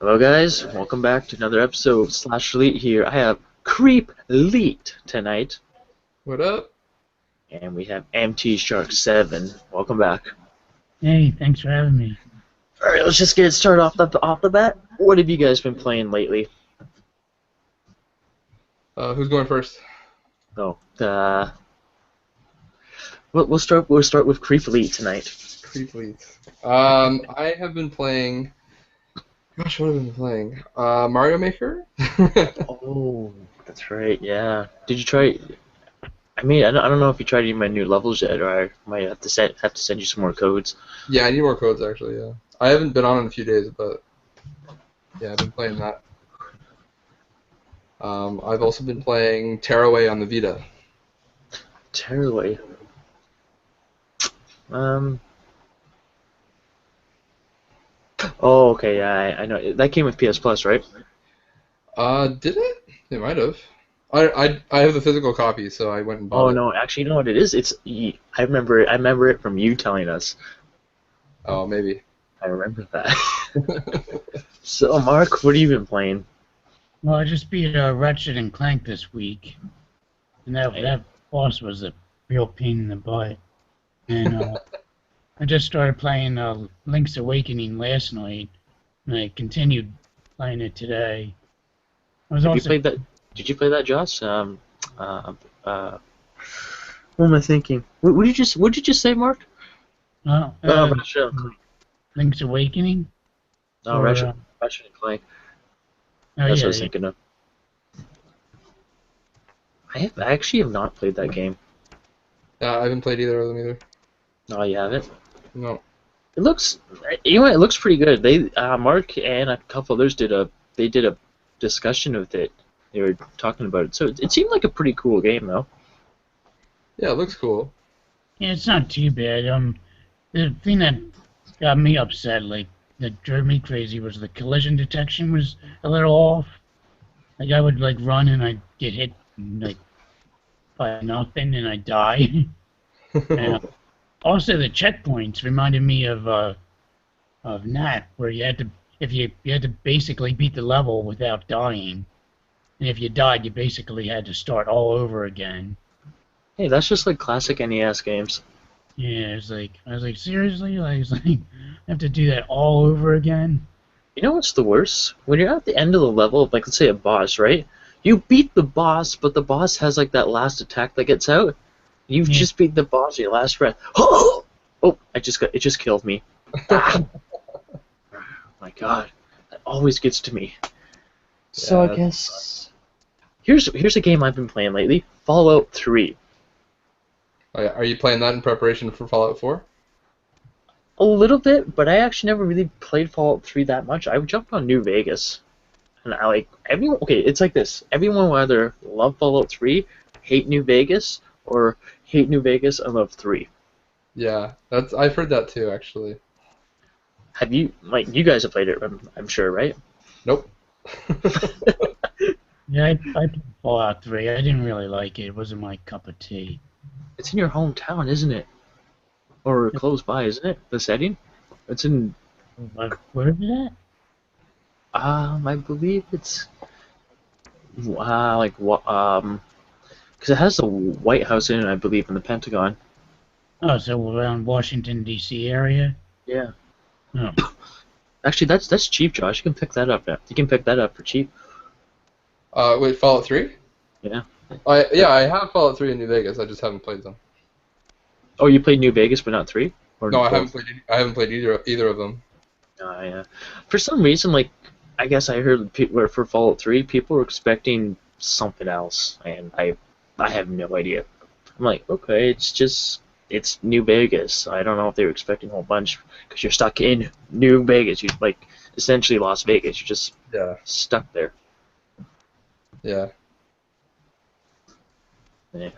Hello guys, welcome back to another episode of Slash Elite here. I have Creep Elite tonight, What up? and we have MT Shark 7. Welcome back. Hey, thanks for having me. Alright, let's just get it started off the bat. What have you guys been playing lately? Who's going first? Oh, we'll start with Creep Elite tonight. Creep Leads. I have been playing. Gosh, what have I been playing? Mario Maker. Oh, that's right, yeah. Did you try? I don't know if you tried any of my new levels yet, or I might have to send you some more codes. Yeah, I need more codes actually. Yeah, I haven't been on in a few days, but yeah, I've been playing that. I've also been playing Tearaway on the Vita. Tearaway. Oh, okay, yeah, I know. That came with PS Plus, right? Did it? It might have. I have the physical copy, so I went and bought Oh it. no, actually, you know what it is? I remember it from you telling us. Oh, maybe. I remember that. So, Mark, what have you been playing? Well, I just beat Ratchet and Clank this week, and that boss was a real pain in the butt. And I just started playing Link's Awakening last night, and I continued playing it today. I was Have you also played that? Did you play that, Joss? What am I thinking? What did you just say, Mark? Ratchet and Clank. Link's Awakening. No, Or, Ratchet and Clank. Oh That's what yeah, I was thinking of. I actually have not played that game. I haven't played either of them either. No, you haven't. No. It looks, you know, what, it looks pretty good. They, Mark and a couple others did a discussion with it. They were talking about it, so it seemed like a pretty cool game, though. Yeah, it looks cool. yeah, it's not too bad. The thing that got me upset, like that drove me crazy, was the collision detection was a little off. Like I would like run and I'd get hit like by nothing and I'd die. And also the checkpoints reminded me of Nat, where you had to you had to basically beat the level without dying, and if you died, you basically had to start all over again. Hey, that's just like classic NES games. Yeah, I was like seriously, like, it's like I have to do that all over again. You know what's the worst? When you're at the end of the level, like let's say a boss, right? You beat the boss, but the boss has like that last attack that gets out. You've Yeah. just beat the boss, your last breath. Oh, it just killed me. Ah. My God, that always gets to me. So Yeah, I guess here's a game I've been playing lately: Fallout 3. Oh, yeah. Are you playing that in preparation for Fallout 4? A little bit, but I actually never really played Fallout 3 that much. I jumped on New Vegas, and I like everyone. Okay, it's like this: everyone will either love Fallout 3, hate New Vegas, or hate New Vegas and love 3. Yeah, I've heard that too, actually. Have you you guys have played it? I'm sure, right? Nope. Yeah, I played Fallout 3. I didn't really like it. It wasn't my cup of tea. It's in your hometown, isn't it? Or close by, isn't it? The setting? It's in. Where is it at? I believe it's. Because it has the White House in it, I believe, in the Pentagon. Oh, so around Washington D.C. area. Yeah. Oh. Actually, that's cheap, Josh. You can pick that up. You can pick that up for cheap. Wait, Fallout 3? Yeah. I have Fallout 3 in New Vegas. I just haven't played them. Oh, you played New Vegas, but not 3? Or No, both? I haven't played either of them. Yeah. For some reason, like, I guess I heard people for Fallout 3, people were expecting something else, and I have no idea. I'm like, okay, it's New Vegas. I don't know if they were expecting a whole bunch, because you're stuck in New Vegas. You're like essentially Las Vegas. You're just Yeah. stuck there. Yeah. Yeah.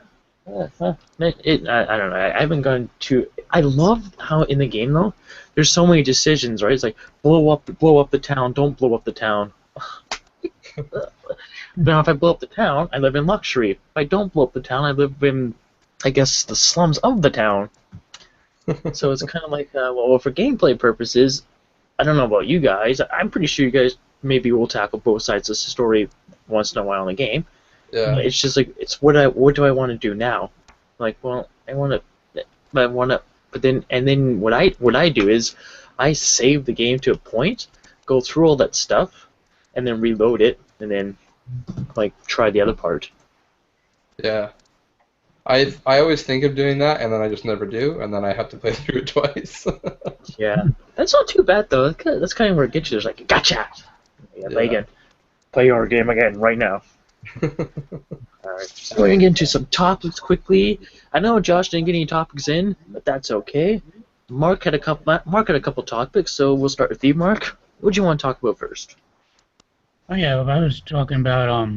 I don't know. I haven't gone to. I love how in the game though, there's so many decisions, right? It's like blow up the town, don't blow up the town. Now, if I blow up the town, I live in luxury. If I don't blow up the town, I live in, I guess, the slums of the town. So it's kind of like, well, for gameplay purposes, I don't know about you guys. I'm pretty sure you guys maybe we'll tackle both sides of the story once in a while in the game. Yeah. It's just like it's what do I want to do now? Like, well, but then what I do is I save the game to a point, go through all that stuff, and then reload it, and then like try the other part. Yeah. I always think of doing that, and then I just never do, and then I have to play through it twice. Yeah, that's not too bad though. That's kind of where it gets you. It's like, gotcha. Yeah, play again. Play your game again right now. Alright, so we're gonna get into some topics quickly. I know Josh didn't get any topics in, but that's okay. Mark had a couple topics, so we'll start with you, Mark. What do you want to talk about first? Oh yeah, I was talking about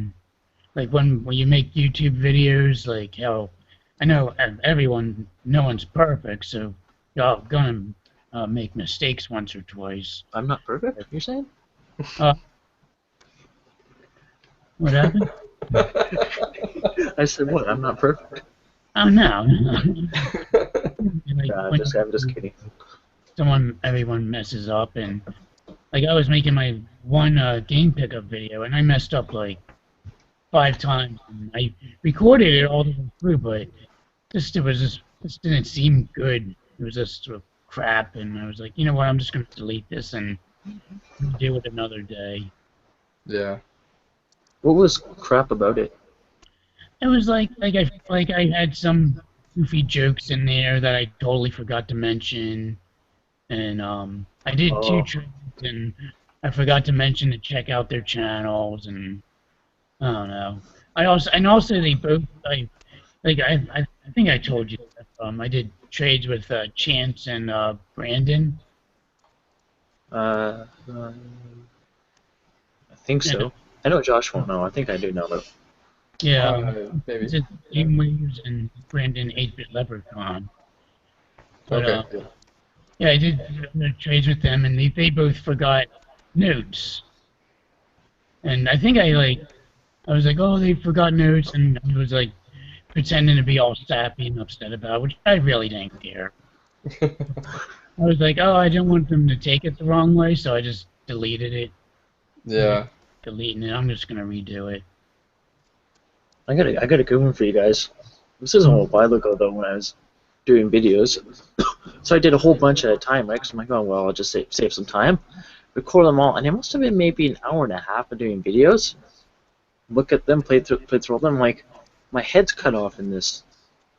like when you make YouTube videos, like how I know no one's perfect, so y'all gonna make mistakes once or twice. I'm not perfect, you're saying? What happened? I said what? I'm not perfect. Oh no. Like, I'm just kidding. Everyone messes up, and like I was making my one game pickup video, and I messed up like 5 times. And I recorded it all the way through, but this didn't seem good. It was just sort of crap, and I was like, you know what? I'm just gonna delete this and do it another day. Yeah. What was crap about it? It was like I had some goofy jokes in there that I totally forgot to mention, and I did 2 trades, and I forgot to mention to check out their channels, and I don't know. I also they both I think I told you that, I did trades with Chance and Brandon. I think so. I know Josh won't know. I think I do know though. Yeah, maybe. it's Game Waves and Brandon 8-Bit Leprechaun. But, Okay. yeah, I did trades with them, and they both forgot notes. And I think I was like, oh, they forgot notes, and I was like pretending to be all sappy and upset about it, which I really didn't care. I was like, oh, I didn't want them to take it the wrong way, so I just deleted it. Yeah. Deleting it, I'm just gonna redo it. I got a good one for you guys. This is a while ago though when I was doing videos. So I did a whole bunch at a time, right? 'Cause I'm like, oh well, I'll just save some time, record them all, and it must have been maybe an hour and a half of doing videos. Look at them, play through them. Like, my head's cut off in this.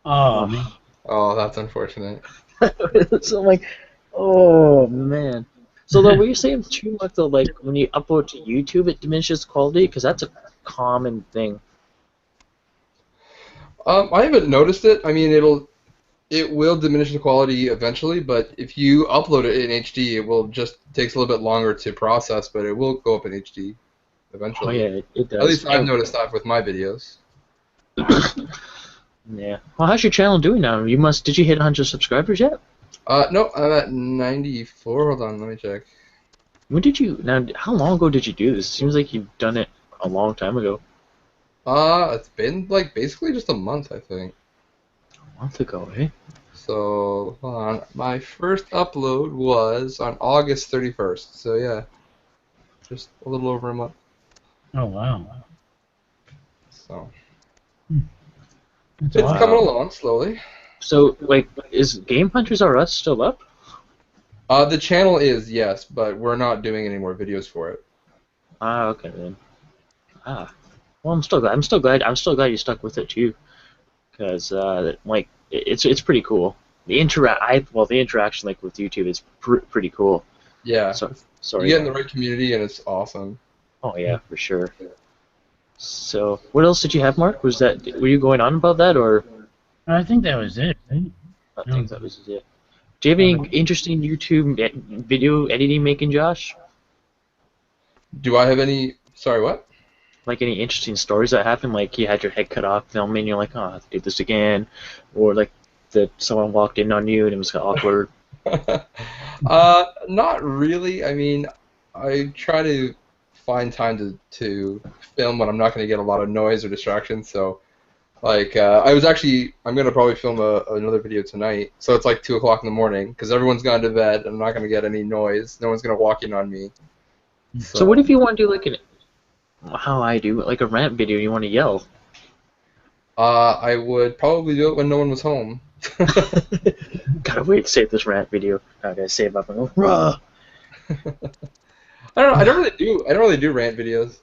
Oh, man. Oh, that's unfortunate. So I'm like, oh man. So though, were you saying too much though? Like when you upload to YouTube, it diminishes quality because that's a common thing. I haven't noticed it. I mean, it will diminish the quality eventually, but if you upload it in HD, it will just takes a little bit longer to process, but it will go up in HD eventually. Oh yeah, it does. At least I've noticed that with my videos. Yeah. Well, how's your channel doing now? Did you hit 100 subscribers yet? No, I'm at 94. Hold on, let me check. How long ago did you do this? Seems like you've done it a long time ago. It's been like basically just a month, I think. A month ago, eh? So, hold on. My first upload was on August 31st. So yeah, just a little over a month. Oh, wow. So That's it's awesome. coming along slowly. So, like, is Game Hunters R Us still up? The channel is, yes, but we're not doing any more videos for it. Ah, okay then. Ah, well, I'm still glad you stuck with it too, because like it's pretty cool. The interaction like with YouTube is pretty cool. Yeah. So, sorry. You get in the right community and it's awesome. Oh yeah, for sure. So, what else did you have, Mark? Were you going on about that, or? I think that was it, right? I think that was it. Do you have any interesting YouTube video editing making, Josh? Do I have any? Sorry, what? Like any interesting stories that happened? Like you had your head cut off filming, you're like, oh, I have to do this again, or like that someone walked in on you and it was awkward. Not really. I mean, I try to find time to film when I'm not going to get a lot of noise or distractions. So, like, I'm gonna probably film another video tonight. So it's like 2 o'clock in the morning because everyone's gone to bed. I'm not going to get any noise. No one's going to walk in on me. So what if you want to do like how I do, like a rant video, you want to yell? I would probably do it when no one was home. Gotta wait to save this rant video. I gotta save up and go, "Rah!" I don't know. I don't really do rant videos.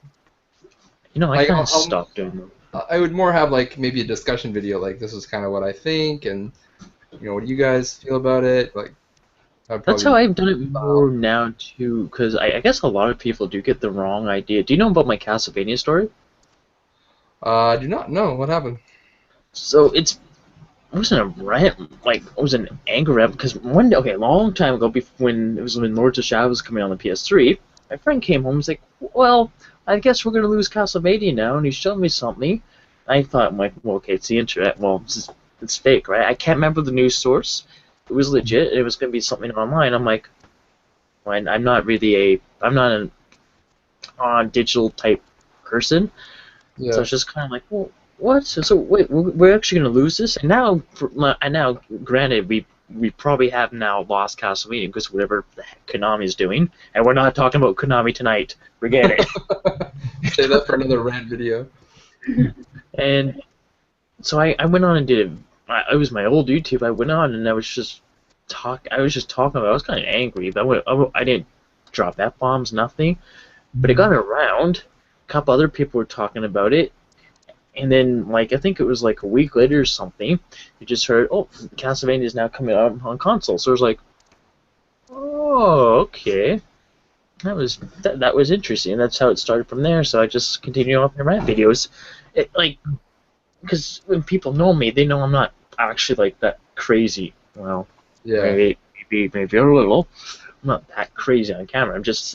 You know, I Like, kind I'll- of stopped doing them. I would more have like maybe a discussion video, like this is kind of what I think, and what do you guys feel about it? Like, That's how I've done it more now too, because I guess a lot of people do get the wrong idea. Do you know about my Castlevania story? I do not know what happened. So it wasn't a rant, like it was an anger rant, because one day, okay, a long time ago, when Lords of Shadow was coming on the PS3, my friend came home and was like, well, I guess we're gonna lose Castlevania now, and he showed me something. I thought, I'm like, well, okay, it's the internet. Well, it's fake, right? I can't remember the news source. It was legit. It was gonna be something online. I'm like, well, I'm not an digital type person. Yeah. So it's just kind of like, well, what? So wait, we're actually gonna lose this? And now, granted, we probably have now lost Castlevania because whatever the heck Konami's doing, and we're not talking about Konami tonight. Forget it. Say that for another rant video. And so I went on and did it. It was my old YouTube. I went on and I was just talking about. I was kind of angry, but I didn't drop F-bombs, nothing. But it got around. A couple other people were talking about it. And then, like, I think it was like a week later or something, you just heard, oh, Castlevania is now coming out on console. So it was like, oh, okay. That was interesting. That's how it started from there. So I just continued on my rant videos. Because when people know me, they know I'm not actually like that crazy. Well, Yeah. maybe a little. I'm not that crazy on camera. I'm just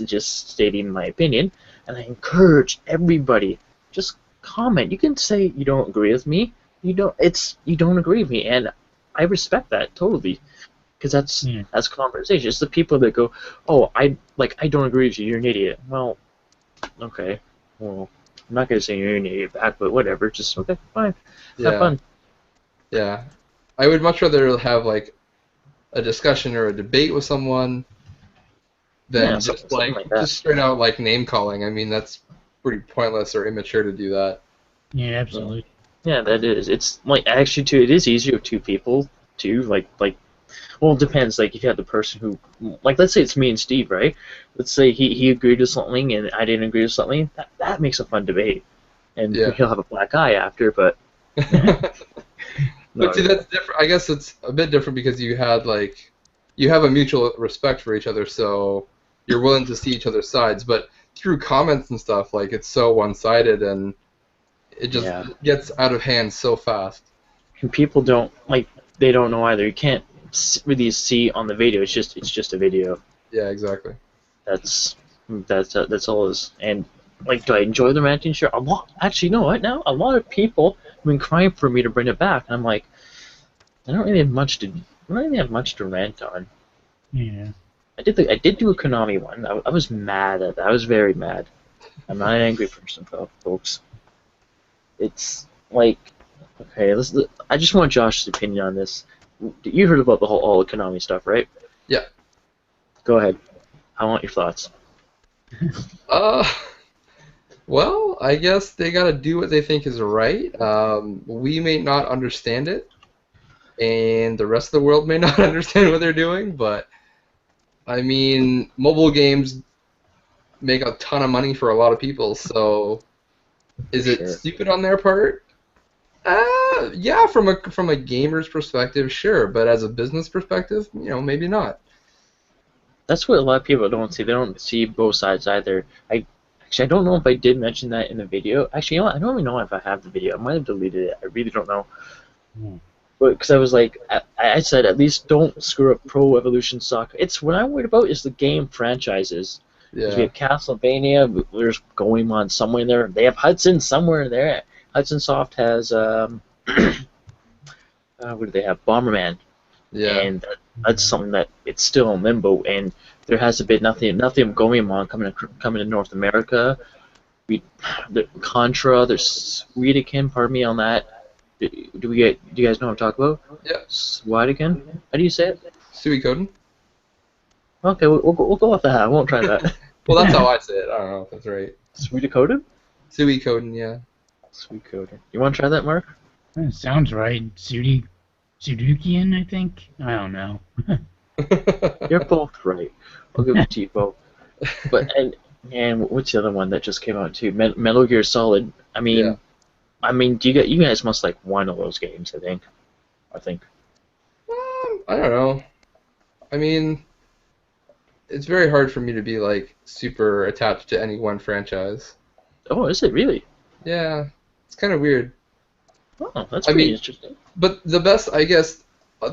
stating my opinion, and I encourage everybody, just comment. You can say you don't agree with me. You don't agree with me, and I respect that totally, because that's conversation. It's the people that go, oh, I don't agree with you. You're an idiot. Well, okay. Well, I'm not gonna say you're an idiot back, but whatever. Just okay, fine. Have fun. Yeah. I would much rather have like a discussion or a debate with someone than something like that. just straight out like name calling. I mean, that's pretty pointless or immature to do that. Yeah, absolutely. Yeah, that is. It's like actually too. It is easier with two people too. Well, it depends. Like if you have the person who, like, let's say it's me and Steve, right? Let's say he agreed with something and I didn't agree with something. That makes a fun debate, and Yeah. he'll have a black eye after. But But see, that's different. I guess it's a bit different because you have a mutual respect for each other, so you're willing to see each other's sides. But through comments and stuff, like it's so one-sided and it just gets out of hand so fast. and people don't they don't know either. You can't really see on the video. It's just a video. Yeah, exactly. That's all it is. And like, do I enjoy the ranting? Sure. Actually, you know what? Now a lot of people have been crying for me to bring it back, and I'm like, I don't really have much to rant on. Yeah. I did do a Konami one. I was mad at that. I was very mad. I'm not an angry person, folks. It's like, okay, I just want Josh's opinion on this. You heard about all the Konami stuff, right? Yeah. Go ahead. I want your thoughts. Well, I guess they gotta do what they think is right. We may not understand it, and the rest of the world may not understand what they're doing, but I mean, mobile games make a ton of money for a lot of people, so is it stupid on their part? Yeah, from a gamer's perspective, sure, but as a business perspective, maybe not. That's what a lot of people don't see. They don't see both sides either. I don't know if I did mention that in the video. Actually, you know what? I don't even know if I have the video. I might have deleted it. I really don't know. But because I was like, I said at least don't screw up Pro Evolution Soccer. It's what I'm worried about is the game franchises. Yeah. We have Castlevania. There's Goemon somewhere in there. They have Hudson somewhere in there. Hudson Soft has what do they have? Bomberman. Yeah. And that's something that it's still in limbo, and there hasn't been nothing going on coming to North America. The Contra, there's Suikoden, pardon me on that. Do you guys know what I'm talking about? Yeah. Suikoden? How do you say it? Suikoden? Okay, we'll go with that. I won't try that. Well, that's how I say it. I don't know if that's right. Suikoden? Suikoden, yeah. Suikoden. You want to try that, Mark? That sounds right. Sudokian, I think. I don't know. You're both right. I'll give it to you both. But and what's the other one that just came out too? Metal Gear Solid. Yeah. You guys must like one of those games. I think. I don't know. I mean, it's very hard for me to be like super attached to any one franchise. Oh, is it really? Yeah, it's kind of weird. Oh, that's I pretty mean- interesting. But the best, I guess,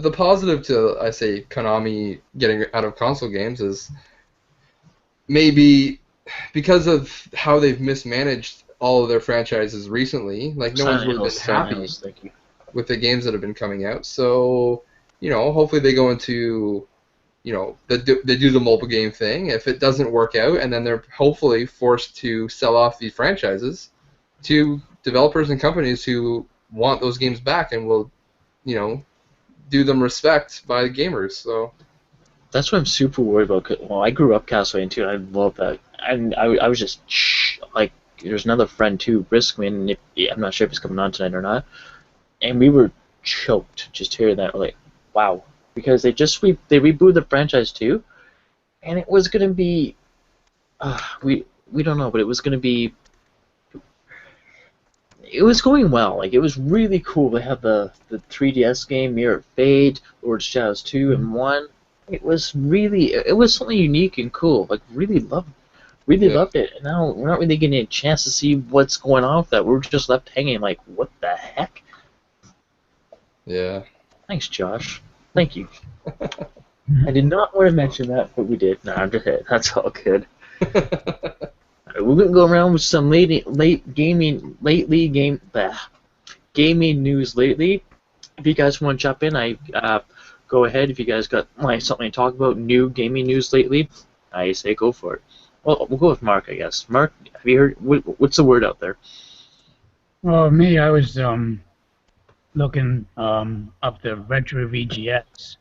the positive to, I say, Konami getting out of console games is maybe because of how they've mismanaged all of their franchises recently. Like, no one's really been Silent happy Hills, thank you. with the games that have been coming out. So, hopefully they go into, they do the mobile game thing. If it doesn't work out, and then they're hopefully forced to sell off these franchises to developers and companies who want those games back and will, do them respect by the gamers. So That's what I'm super worried about. Well, I grew up Castlevania too, and I love that. And I was just like, there's another friend too, Briskman. I'm not sure if he's coming on tonight or not. And we were choked just hearing that. We're like, wow, because they rebooted the franchise too, and it was gonna be, we don't know, but it was gonna be. It was going well. Like, it was really cool. They had the 3DS game, Mirror of Fate, Lord of Shadows 2 and 1. It was something unique and cool. Like, really loved it. And now we're not really getting a chance to see what's going on with that. We're just left hanging like, what the heck? yeah. Thanks, Josh. Thank you. I did not want to mention that, but we did. No, I'm just kidding. That's all good. We're gonna go around with some gaming news lately. If you guys want to jump in, go ahead. If you guys got something to talk about, new gaming news lately, I say go for it. Well, we'll go with Mark, I guess. Mark, have you heard? What's the word out there? Well, me, I was looking up the retro VGS,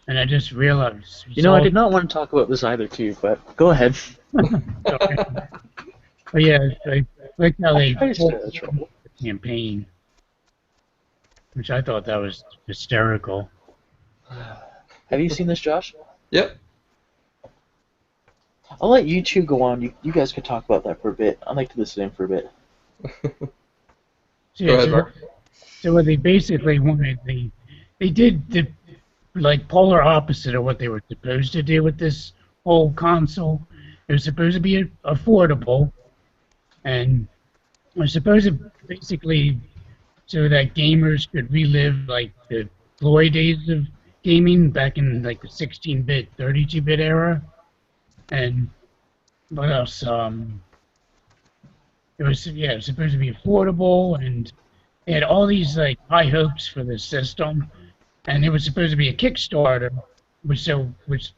and I just realized. I did not want to talk about this either, too. But go ahead. But yeah, I like how they Try to pulled stay out of trouble. the campaign, which I thought that was hysterical. Have you seen this, Josh? Yep. I'll let you two go on. You guys can talk about that for a bit. I'd like to listen in for a bit. So, Go ahead, Mark. So what they basically wanted, they did the like polar opposite of what they were supposed to do with this whole console. It was supposed to be affordable, and it was supposed to basically so that gamers could relive like the glory days of gaming back in like the 16-bit, 32-bit era. And what else? It was supposed to be affordable, and they had all these like high hopes for the system, and it was supposed to be a Kickstarter. Which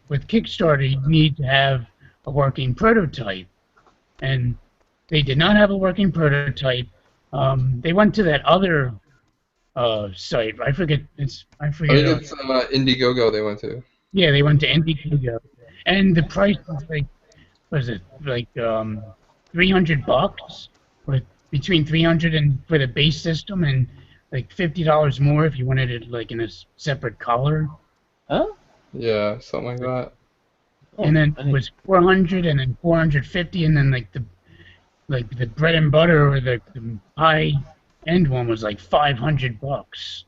with Kickstarter you need to have a working prototype, and they did not have a working prototype. They went to that other site. I forget. I think it's Indiegogo they went to. Yeah, they went to Indiegogo, and the price was like $300, with between 300 and for the base system, and like $50 more if you wanted it like in a separate color. Huh? Yeah, something like that. And then it was 400, and then 450, and then like the bread and butter or the high end one was like $500.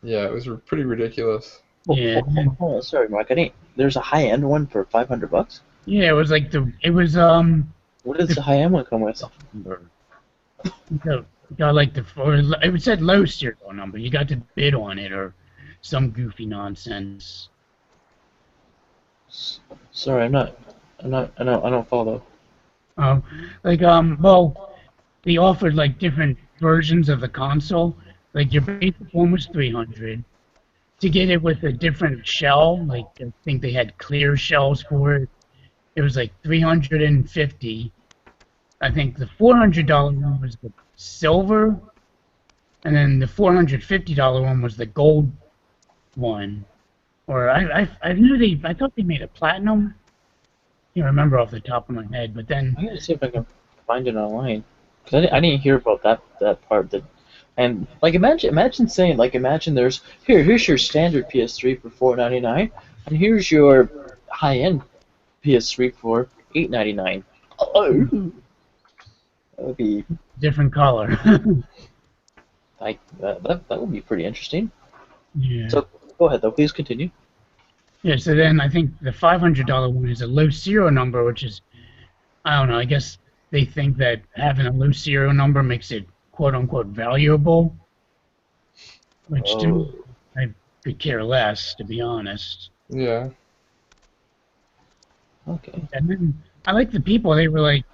Yeah, it was pretty ridiculous. Yeah. Hold on, sorry, Mark. There's a high end one for $500. Yeah, it was like What does the high end one come with? you got like it said low serial number. You got to bid on it or some goofy nonsense. Sorry, I don't follow. Well, they offered like different versions of the console. Like your basic one was 300. To get it with a different shell, like I think they had clear shells for it, it was like 350. I think the $400 one was the silver, and then the $450 one was the gold one. Or I thought they made a platinum can't remember off the top of my head. But then, I'm gonna see if I can find it online. Cause I didn't hear about that part. And like imagine there's here's your standard PS3 for $4.99, and here's your high-end PS3 for $8.99. Oh, that would be different color. like that would be pretty interesting. Yeah. So go ahead though, please continue. Yeah, so then I think the $500 one is a low serial number, which is, I don't know, I guess they think that having a low serial number makes it quote-unquote valuable, which to me, I could care less, to be honest. Yeah. Okay. And then I like the people, they were like,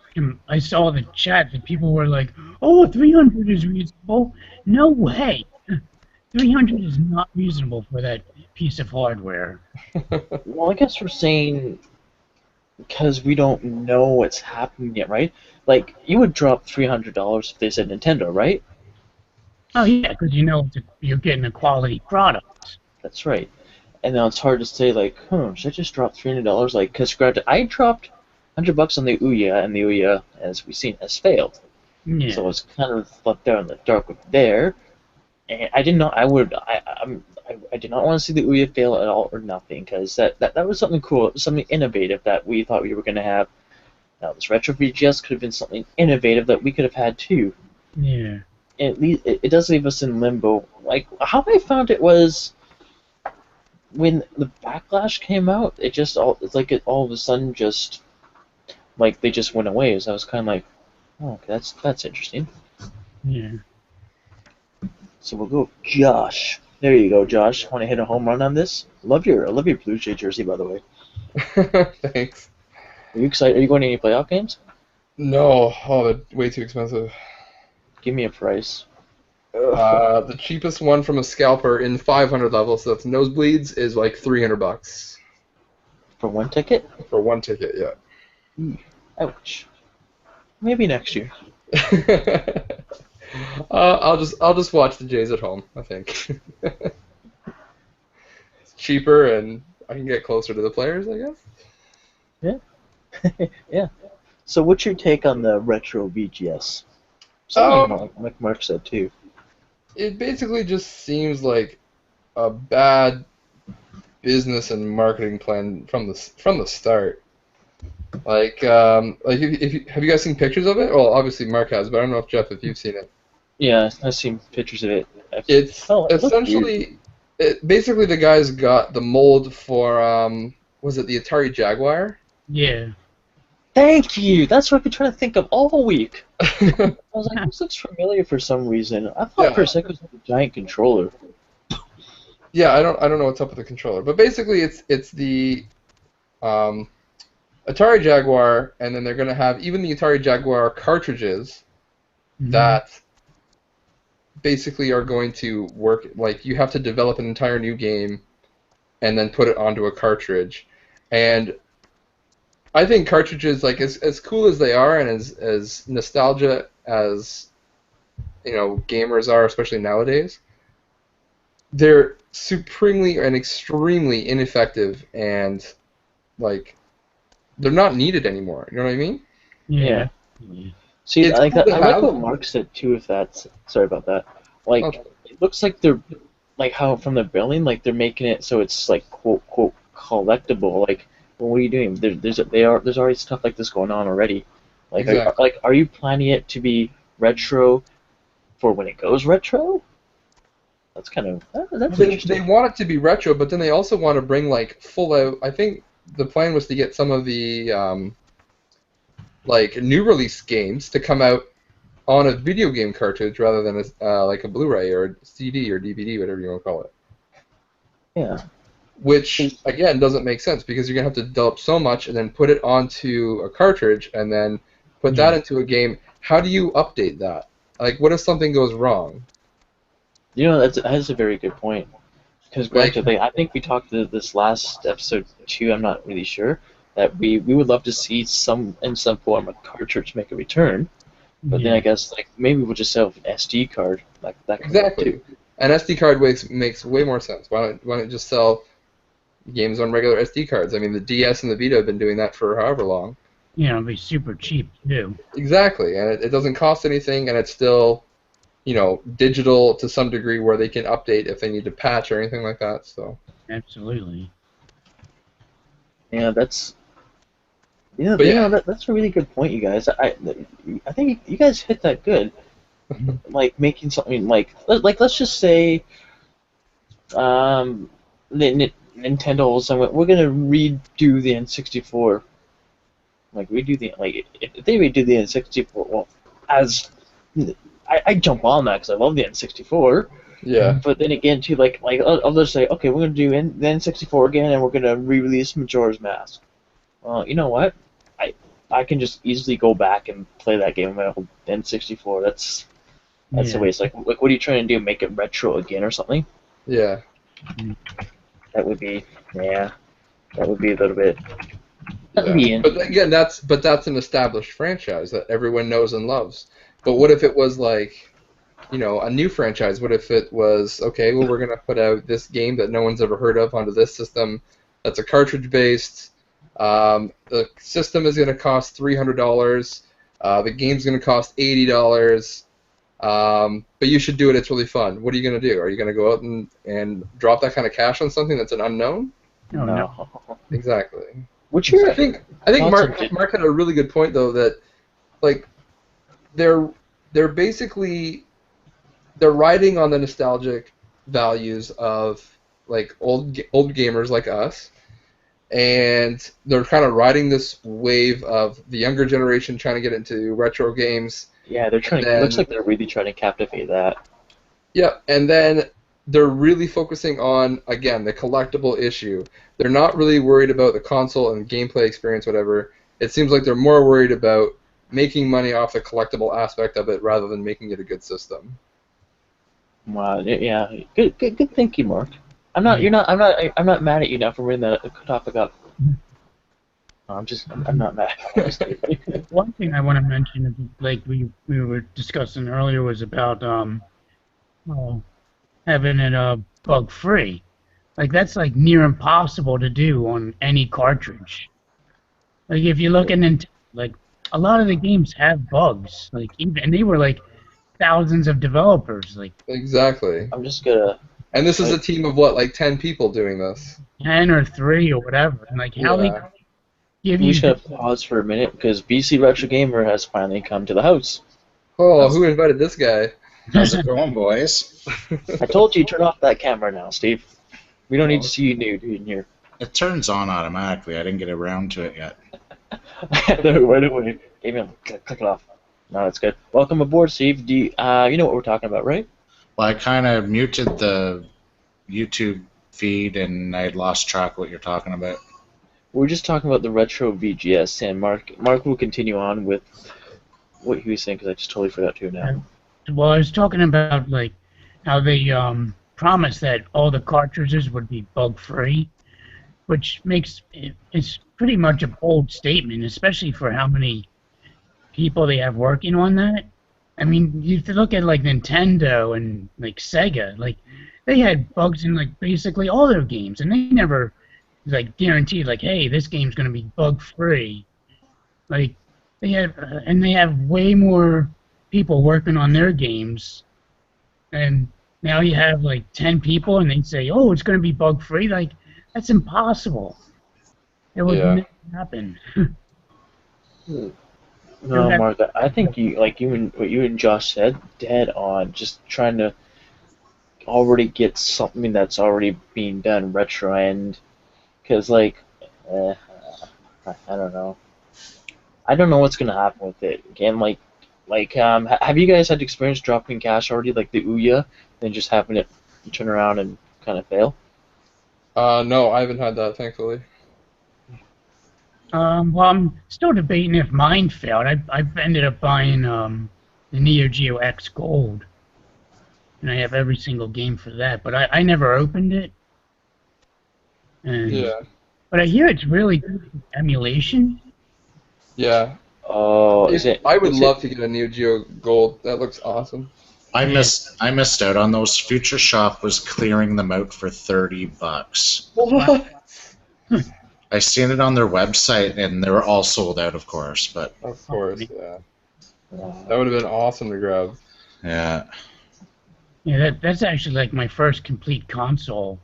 I saw the chat, that people were like, oh, 300 is reasonable. No way. 300 is not reasonable for that piece of hardware. Well, I guess we're saying because we don't know what's happening yet, right? Like, you would drop $300 if they said Nintendo, right? Oh, yeah, because you know you're getting a quality product. That's right. And now it's hard to say, like, should I just drop $300? Like, because granted, I dropped $100 on the Ouya, and the Ouya, as we've seen, has failed. Yeah. So it's kind of left there in the dark with there. And I did not. I did not want to see the Ouya fail at all or nothing, because that was something cool, something innovative that we thought we were going to have. Now this retro VGS could have been something innovative that we could have had too. Yeah. At least it does leave us in limbo. Like how I found it was when the Backlash came out, it's like it all of a sudden just like they just went away. So I was kind of like, oh, okay, that's interesting. Yeah. So we'll go Josh. There you go, Josh. Want to hit a home run on this? I love your Blue Jay jersey, by the way. Thanks. Are you excited? Are you going to any playoff games? No, they're way too expensive. Give me a price. The cheapest one from a scalper in 500 levels, so that's nosebleeds, is like $300 For one ticket? for one ticket. Yeah. Ouch. Maybe next year. I'll just watch the Jays at home, I think. It's cheaper and I can get closer to the players, I guess. Yeah. Yeah. So what's your take on the retro VGS? Something like Mark said too. It basically just seems like a bad business and marketing plan from the start. Like have you guys seen pictures of it? Well, obviously Mark has, but I don't know if Jeff, if you've seen it. Yeah, I've seen pictures of it. It's it essentially, basically the guys got the mold for, was it the Atari Jaguar? Yeah. Thank you! That's what I've been trying to think of all week. I was like, this looks familiar for some reason. I thought for a second it was a giant controller. Yeah, I don't know what's up with the controller, but basically it's the Atari Jaguar, and then they're gonna have even the Atari Jaguar cartridges that basically are going to work. Like you have to develop an entire new game, and then put it onto a cartridge, and I think cartridges, like as cool as they are, and as nostalgia as gamers are, especially nowadays, they're supremely and extremely ineffective, and like they're not needed anymore. You know what I mean? Yeah. See, It's I cool to like have. what Mark said too. If that's sorry about that. Like it looks like they're like how from the billing, like they're making it so it's like quote collectible. Like, well, what are you doing? There's already stuff like this going on already. Like, Exactly. are you planning it to be retro for when it goes retro? That's kind of that's They interesting. want it to be retro, but then they also want to bring like full out. I think the plan was to get some of the like new release games to come out on a video game cartridge rather than like a Blu-ray or a CD or DVD, whatever you want to call it. Yeah. Which again doesn't make sense because you're gonna have to develop so much and then put it onto a cartridge and then put that into a game. How do you update that? Like, what if something goes wrong? That's a very good point. Because granted, I think we talked to this last episode too. I'm not really sure that we would love to see in some form a cartridge make a return. But then I guess like maybe we'll just sell an SD card like that. Exactly. An SD card makes way more sense. Why don't you just sell games on regular SD cards. I mean, the DS and the Vita have been doing that for however long. You know, it'd be super cheap too. Exactly, and it doesn't cost anything, and it's still, digital to some degree where they can update if they need to patch or anything like that. So. Absolutely. Yeah, that's that's a really good point, you guys. I think you guys hit that good. Like making something like let's just say Nintendo will say we're gonna redo the N64. Like if they redo the N64, well, as I jump on that because I love the N64. Yeah. But then again, too, like others say, okay, we're gonna do the N64 again, and we're gonna re-release Majora's Mask. Well, you know what? I can just easily go back and play that game on my old N64. That's the way. It's like what are you trying to do? Make it retro again or something? Yeah. That would be That would be a little bit. Yeah. But again, that's an established franchise that everyone knows and loves. But what if it was like, a new franchise? What if it was, okay, well, we're going to put out this game that no one's ever heard of onto this system that's a cartridge-based. The system is going to cost $300. The game's going to cost $80. But you should do it. It's really fun. What are you going to do? Are you going to go out and drop that kind of cash on something that's an unknown? No. Exactly. I think Mark had a really good point, though, that like they're basically riding on the nostalgic values of like old gamers like us, and they're kind of riding this wave of the younger generation trying to get into retro games. Yeah, they're trying. It looks like they're really trying to captivate that. Yeah, and then they're really focusing on, again, the collectible issue. They're not really worried about the console and gameplay experience, whatever. It seems like they're more worried about making money off the collectible aspect of it rather than making it a good system. Wow. Yeah. Good thinking, Mark. I'm not mad at you now for bringing that topic up. I'm not mad. One thing I want to mention, like we were discussing earlier, was about having it bug free. Like that's like near impossible to do on any cartridge. Like if you look at Nintendo, like a lot of the games have bugs. Like and they were like thousands of developers. Like exactly. I'm just gonna. And this is a team of what, like 10 people doing this? 10 or 3 or whatever. And like how they give you. We should have paused for a minute because BC Retro Gamer has finally come to the house. Oh, who invited this guy? How's it going, boys? I told you turn off that camera now, Steve. We don't need to see you nude in here. It turns on automatically. I didn't get around to it yet. No, right away. Amen. Click it off. No, that's good. Welcome aboard, Steve. Do you know what we're talking about, right? Well, I kind of muted the YouTube feed, and I had lost track of what you're talking about. We're just talking about the retro VGS, and Mark will continue on with what he was saying because I just totally forgot to now. Well, I was talking about like how they promised that all the cartridges would be bug-free, which makes it's pretty much a bold statement, especially for how many people they have working on that. I mean, you look at like Nintendo and like Sega, like they had bugs in like basically all their games, and they never like guaranteed like, hey, this game's gonna be bug-free. Like they have way more people working on their games, and now you have like 10 people and they say, oh, it's going to be bug free. Like that's impossible. It would never happen. No, Mark, I think what you and Josh said, dead on. Just trying to already get something that's already being done retro, and because I don't know. I don't know what's gonna happen with it. Again, have you guys had experience dropping cash already, like the Ouya, then just having it turn around and kind of fail? No, I haven't had that, thankfully. Well, I'm still debating if mine failed. I've ended up buying the Neo Geo X Gold, and I have every single game for that, but I never opened it. And, but I hear it's really good for emulation. Yeah. Oh, is it? I would love to get a Neo Geo Gold. That looks awesome. I missed out on those. Future Shop was clearing them out for $30. What? I seen it on their website, and they were all sold out, of course. But Of course, yeah. That would have been awesome to grab. yeah, Yeah, that's actually like my first complete console.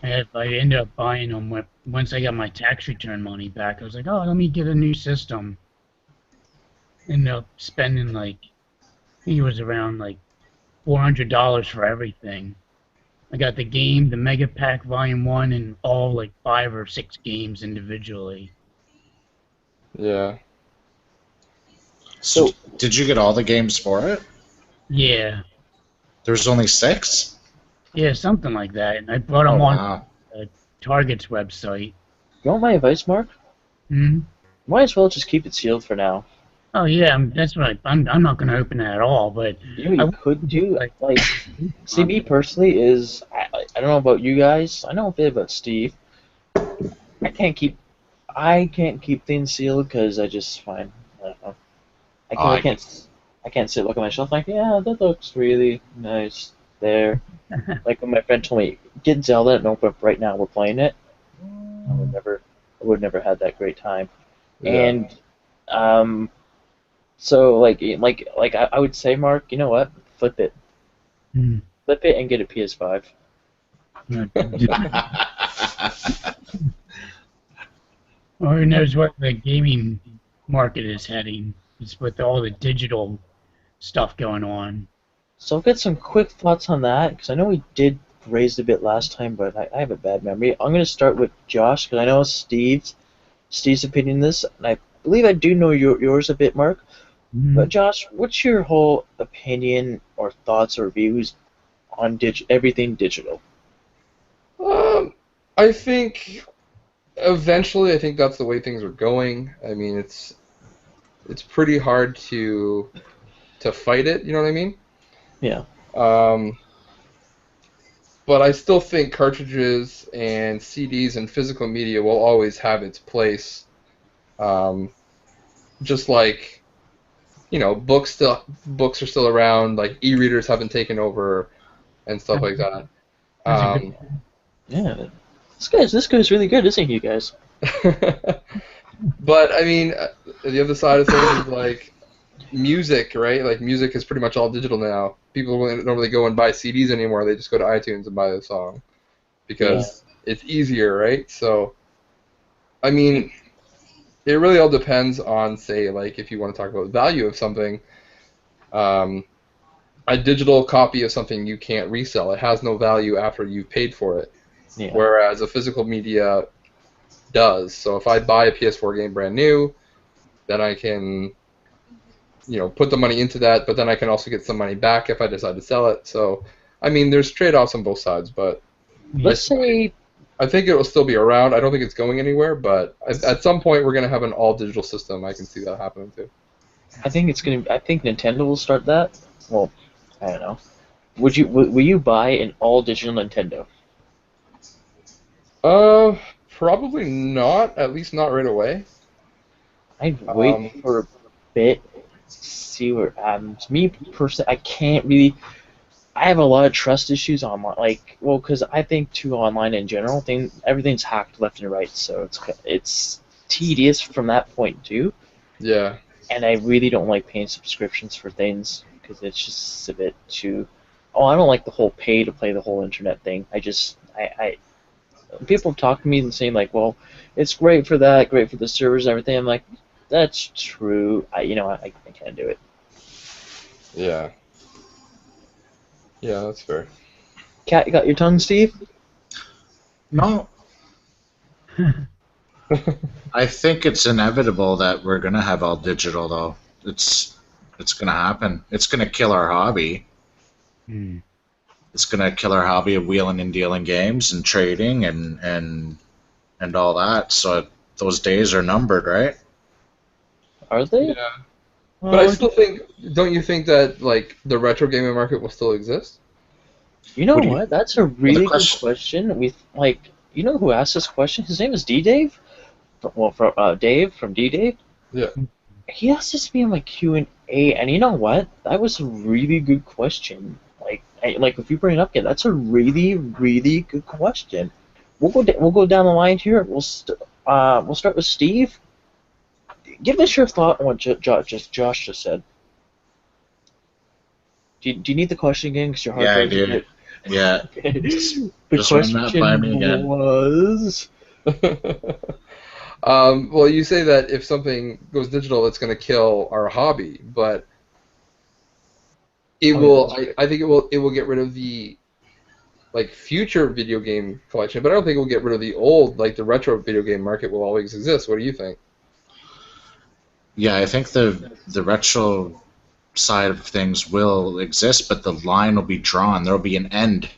I ended up buying them once I got my tax return money back. I was like, oh, let me get a new system. Ended up spending like, I think it was around like $400 for everything. I got the game, the Mega Pack Volume 1, and all like 5 or 6 games individually. Yeah. so did you get all the games for it? Yeah. There's only 6? Yeah, something like that. And I bought them Oh, on wow. Target's website. You want my advice, Mark? Hmm? Might as well just keep it sealed for now. Oh yeah, that's right. I'm not going to open it at all. But You know what you could do? Like, see, me personally is, I don't know about you guys. I know a bit about Steve. I can't keep things sealed because I just find, I don't know. I can't sit look at my shelf like, yeah, that looks really nice there. Like when my friend told me, get Zelda and open up right now, we're playing it. I would never had that great time. Yeah. And so like I would say, Mark, you know what? Flip it. Hmm. Flip it and get a PS5. Or who knows what the gaming market is heading? It's with all the digital stuff going on. So I'll get some quick thoughts on that because I know we did raise a bit last time, but I have a bad memory. I'm going to start with Josh because I know Steve's opinion on this, and I believe I do know yours a bit, Mark. Mhm. But Josh, what's your whole opinion or thoughts or views on everything digital? I think eventually, I think that's the way things are going. I mean, it's pretty hard to fight it. You know what I mean? Yeah. But I still think cartridges and CDs and physical media will always have its place. Just like, books are still around. Like e-readers haven't taken over and stuff like that. That's a good- Yeah. This guy's really good, isn't he, you guys? But I mean, the other side of things is like music, right? Like music is pretty much all digital now. People don't really go and buy CDs anymore. They just go to iTunes and buy the song because it's easier, right? So, I mean, it really all depends on, say, like if you want to talk about the value of something. A digital copy of something you can't resell. It has no value after you've paid for it. Yeah. Whereas a physical media does. So if I buy a PS4 game brand new, then I can, put the money into that, but then I can also get some money back if I decide to sell it. So, I mean, there's trade-offs on both sides, but Let's say I think it will still be around. I don't think it's going anywhere, but at some point we're going to have an all-digital system. I can see that happening too. I think Nintendo will start that. Well, I don't know. Will you buy an all digital Nintendo? Probably not. At least not right away. I'd wait for a bit, see where it happens. Me personally, I can't really. I have a lot of trust issues online, because I think too online in general, everything's hacked left and right, so it's tedious from that point too. Yeah. And I really don't like paying subscriptions for things because it's just a bit too. Oh, I don't like the whole pay to play the whole internet thing. People talk to me and saying like, well, it's great for that, great for the servers and everything. I'm like, that's true. I can't do it. Yeah. Yeah, that's fair. Cat, you got your tongue, Steve? No. I think it's inevitable that we're gonna have all digital, though. It's gonna happen. It's gonna kill our hobby. Hmm. It's gonna kill our hobby of wheeling and dealing games and trading and all that. So those days are numbered, right? Are they? Yeah. But I still think, don't you think that like the retro gaming market will still exist? You know What do you- what? That's a really good question? question. You know who asked this question? His name is D-Dave. Dave from D-Dave. Yeah. He asked this to me on my Q&A Hey, and you know what? That was a really good question. Like if you bring it up again, that's a really, really good question. We'll go down the line here. We'll start with Steve. Give us your thought on what Josh just said. Do you need the question again? Because your heart Yeah, I rate is a do. bit. Yeah. Okay. The Just run that by me question again. was. Well, you say that if something goes digital, it's going to kill our hobby, but it Oh, yeah, will. that's right. I think it will. It will get rid of the like future video game collection, but I don't think it will get rid of the old, like the retro video game market will always exist. What do you think? Yeah, I think the retro side of things will exist, but the line will be drawn. There'll be an end.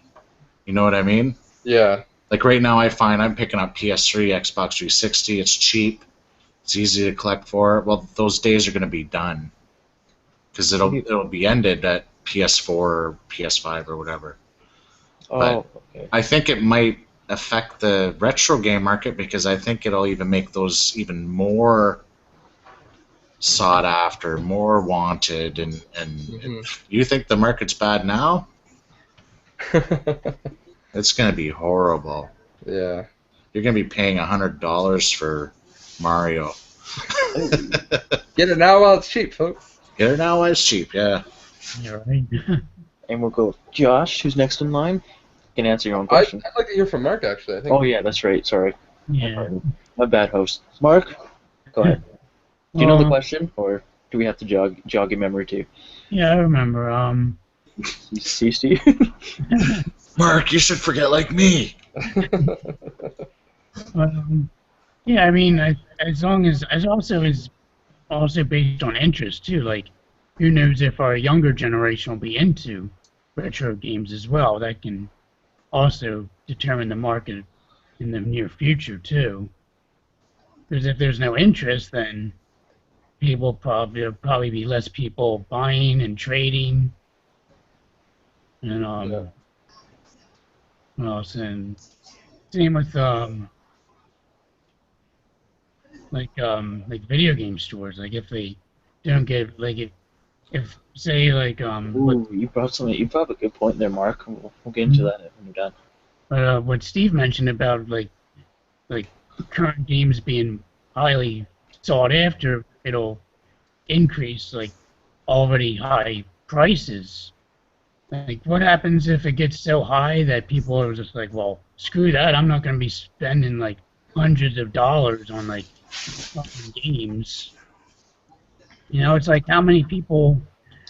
You know what I mean? Yeah. Like right now, I find I'm picking up PS3, Xbox 360. It's cheap. It's easy to collect for. Well, those days are going to be done because it'll be ended at PS4 or PS5 or whatever. Oh, okay. I think it might affect the retro game market because I think it'll even make those even more sought after, more wanted, and you think the market's bad now? It's going to be horrible. Yeah. You're going to be paying $100 for Mario. Get it now while it's cheap, folks. Get it now while it's cheap, yeah. You're right. And we'll go with Josh, who's next in line. You can answer your own I'd question. like to hear from Mark, actually. I think. Oh, yeah, that's right. Sorry. Yeah. My bad, host. Mark, go ahead. Do you know the Well, question, or do we have to jog your memory too? Yeah, I remember. See, Steve? Mark, you should forget like me. Yeah, I mean, as long as also is also based on interest too. Like, who knows if our younger generation will be into retro games as well? That can also determine the market in the near future too. Because if there's no interest, then there'll probably be less people buying and trading, and Yeah. what else? And same with like video game stores. Like if they don't get like if say like Ooh, you brought up a good point there, Mark. We'll get into that when you're done. what Steve mentioned about like current games being highly sought after, it'll increase like already high prices. Like, what happens if it gets so high that people are just like, well, screw that, I'm not going to be spending like hundreds of dollars on like fucking games. You know, it's like how many people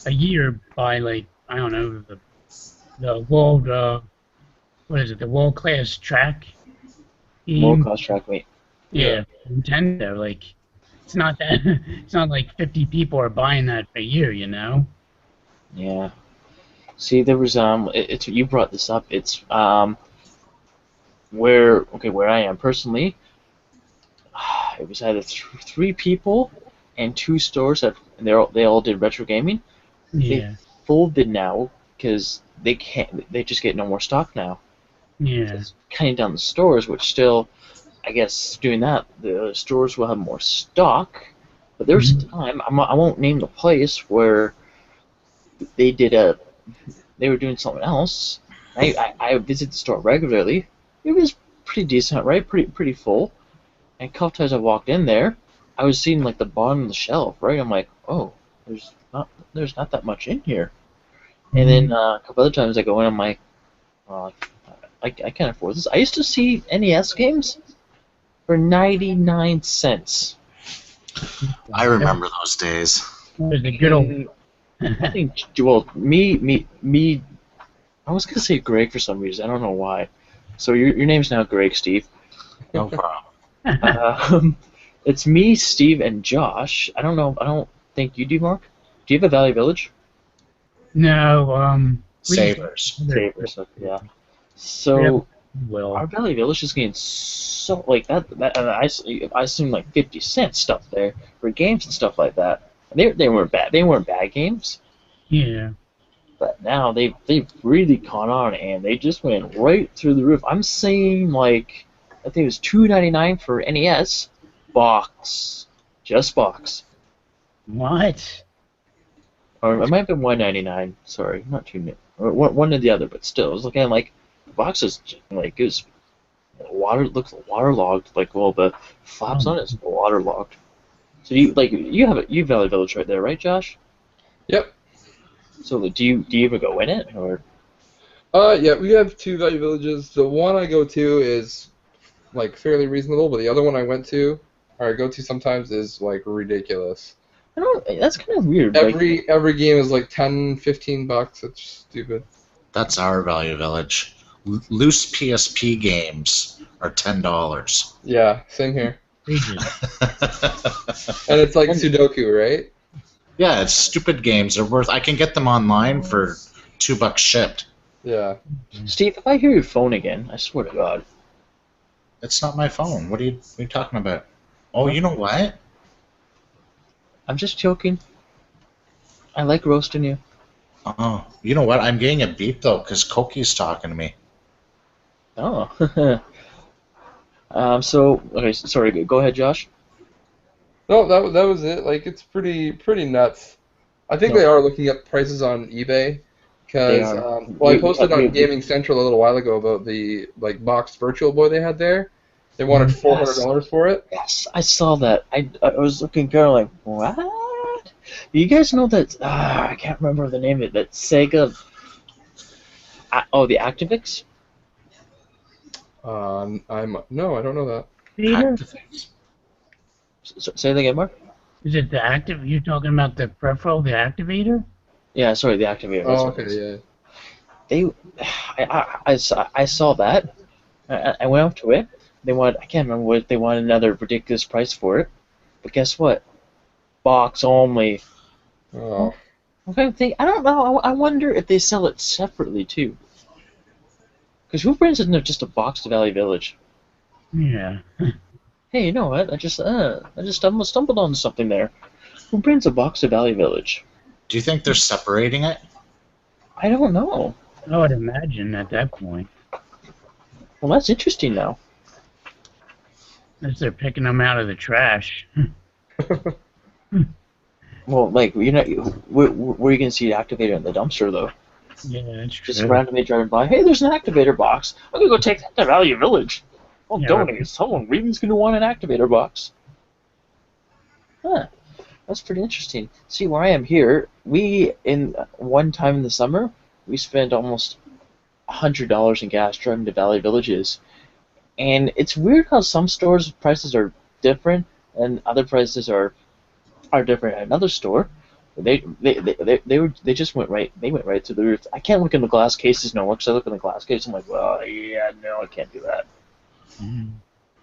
a year buy like, I don't know, the world, what is it, the world class track More game? cost track meet. Yeah, Nintendo. Like, it's not that, it's not like 50 people are buying that a year, you know? Yeah. See, there was it's you brought this up. It's where I am personally. It was either three people and two stores that they all did retro gaming. Yeah, Folded now because they can't. They just get no more stock now. yeah. It's cutting down the stores, which still, I guess, doing that, the stores will have more stock. But there was a time, I won't name the place, where they were doing something else. I visit the store regularly. It was pretty decent, right? Pretty full. And a couple times I walked in there, I was seeing like the bottom of the shelf, right? I'm like, oh, there's not that much in here. And then a couple other times I go in, I'm like, well, I can't afford this. I used to see NES games for 99 cents. I remember those days. It was the good old. I think, well, me. I was gonna say Greg for some reason. I don't know why. So your name's now Greg, Steve. No problem. It's me, Steve, and Josh. I don't know. I don't think you do, Mark. Do you have a Valley Village? No, Savers. Savers, yeah. So well, our Valley Village is getting so like that. And I assume like 50 cent stuff there for games and stuff like that. And they weren't bad. They weren't bad games. yeah. But now they've really caught on and they just went right through the roof. I'm saying like I think it was $2.99 for NES box, just box. What? Or it might have been 199. Sorry, not two. Or one or the other, but still, I was looking at like the boxes like it was looks waterlogged. Like well, the flaps on it is waterlogged. So you Valley Village right there, right, Josh? Yep. So do you even go in it or? Yeah, we have two Value Villages. The one I go to is like fairly reasonable, but the other one I went to, or I go to sometimes, is like ridiculous. I don't. That's kind of weird. Like, Every game is like $10-15. It's stupid. That's our Value Village. Loose PSP games are $10. Yeah, same here. Egregious. And it's like Sudoku, right? Yeah, it's stupid games. They're worth. I can get them online for $2 shipped. Yeah. Steve, if I hear your phone again, I swear to God. It's not my phone. What are you talking about? Oh, you know what? I'm just joking. I like roasting you. Oh, you know what? I'm getting a beep though because Koki's talking to me. Oh. So okay. Sorry. Go ahead, Josh. No, that was it. Like it's pretty nuts. I think No. they are looking up prices on eBay They because are. I posted on Gaming Central a little while ago about the like boxed Virtual Boy they had there. They wanted $400 for it. Yes, I saw that. I was looking kind of like, what? You guys know that? I can't remember the name of it. That Sega. The Activix. No, I don't know that. Peter? Say that again, Mark. Is it the active? You're talking about the peripheral, the activator? Yeah, sorry, the Activator. that's Oh, what it okay, is. yeah. I saw that. I went up to it. I can't remember what they wanted another ridiculous price for it. But guess what? Box only. Oh. Okay, I don't know. I wonder if they sell it separately too. Because who brings in just a box to Valley Village? Yeah. Hey, you know what? I just stumbled on something there. Who brings a box to Valley Village? Do you think they're separating it? I don't know. I would imagine at that point. Well, that's interesting now. As they're picking them out of the trash. Well, like you're not. Where are you gonna see an activator in the dumpster though? Yeah, that's true. Just randomly driving by. Hey, there's an activator box. I'm gonna go take that to Valley Village. I'll Yeah. donate. Someone Reed's gonna want an activator box. Huh. That's pretty interesting. See, where I am here, one time in the summer, we spent almost $100 in gas driving to Valley Villages, and it's weird how some stores' prices are different and other prices are different at another store. They just went right to the roof. I can't look in the glass cases no more because I look in the glass case. I'm like, well, yeah, no, I can't do that. Mhm.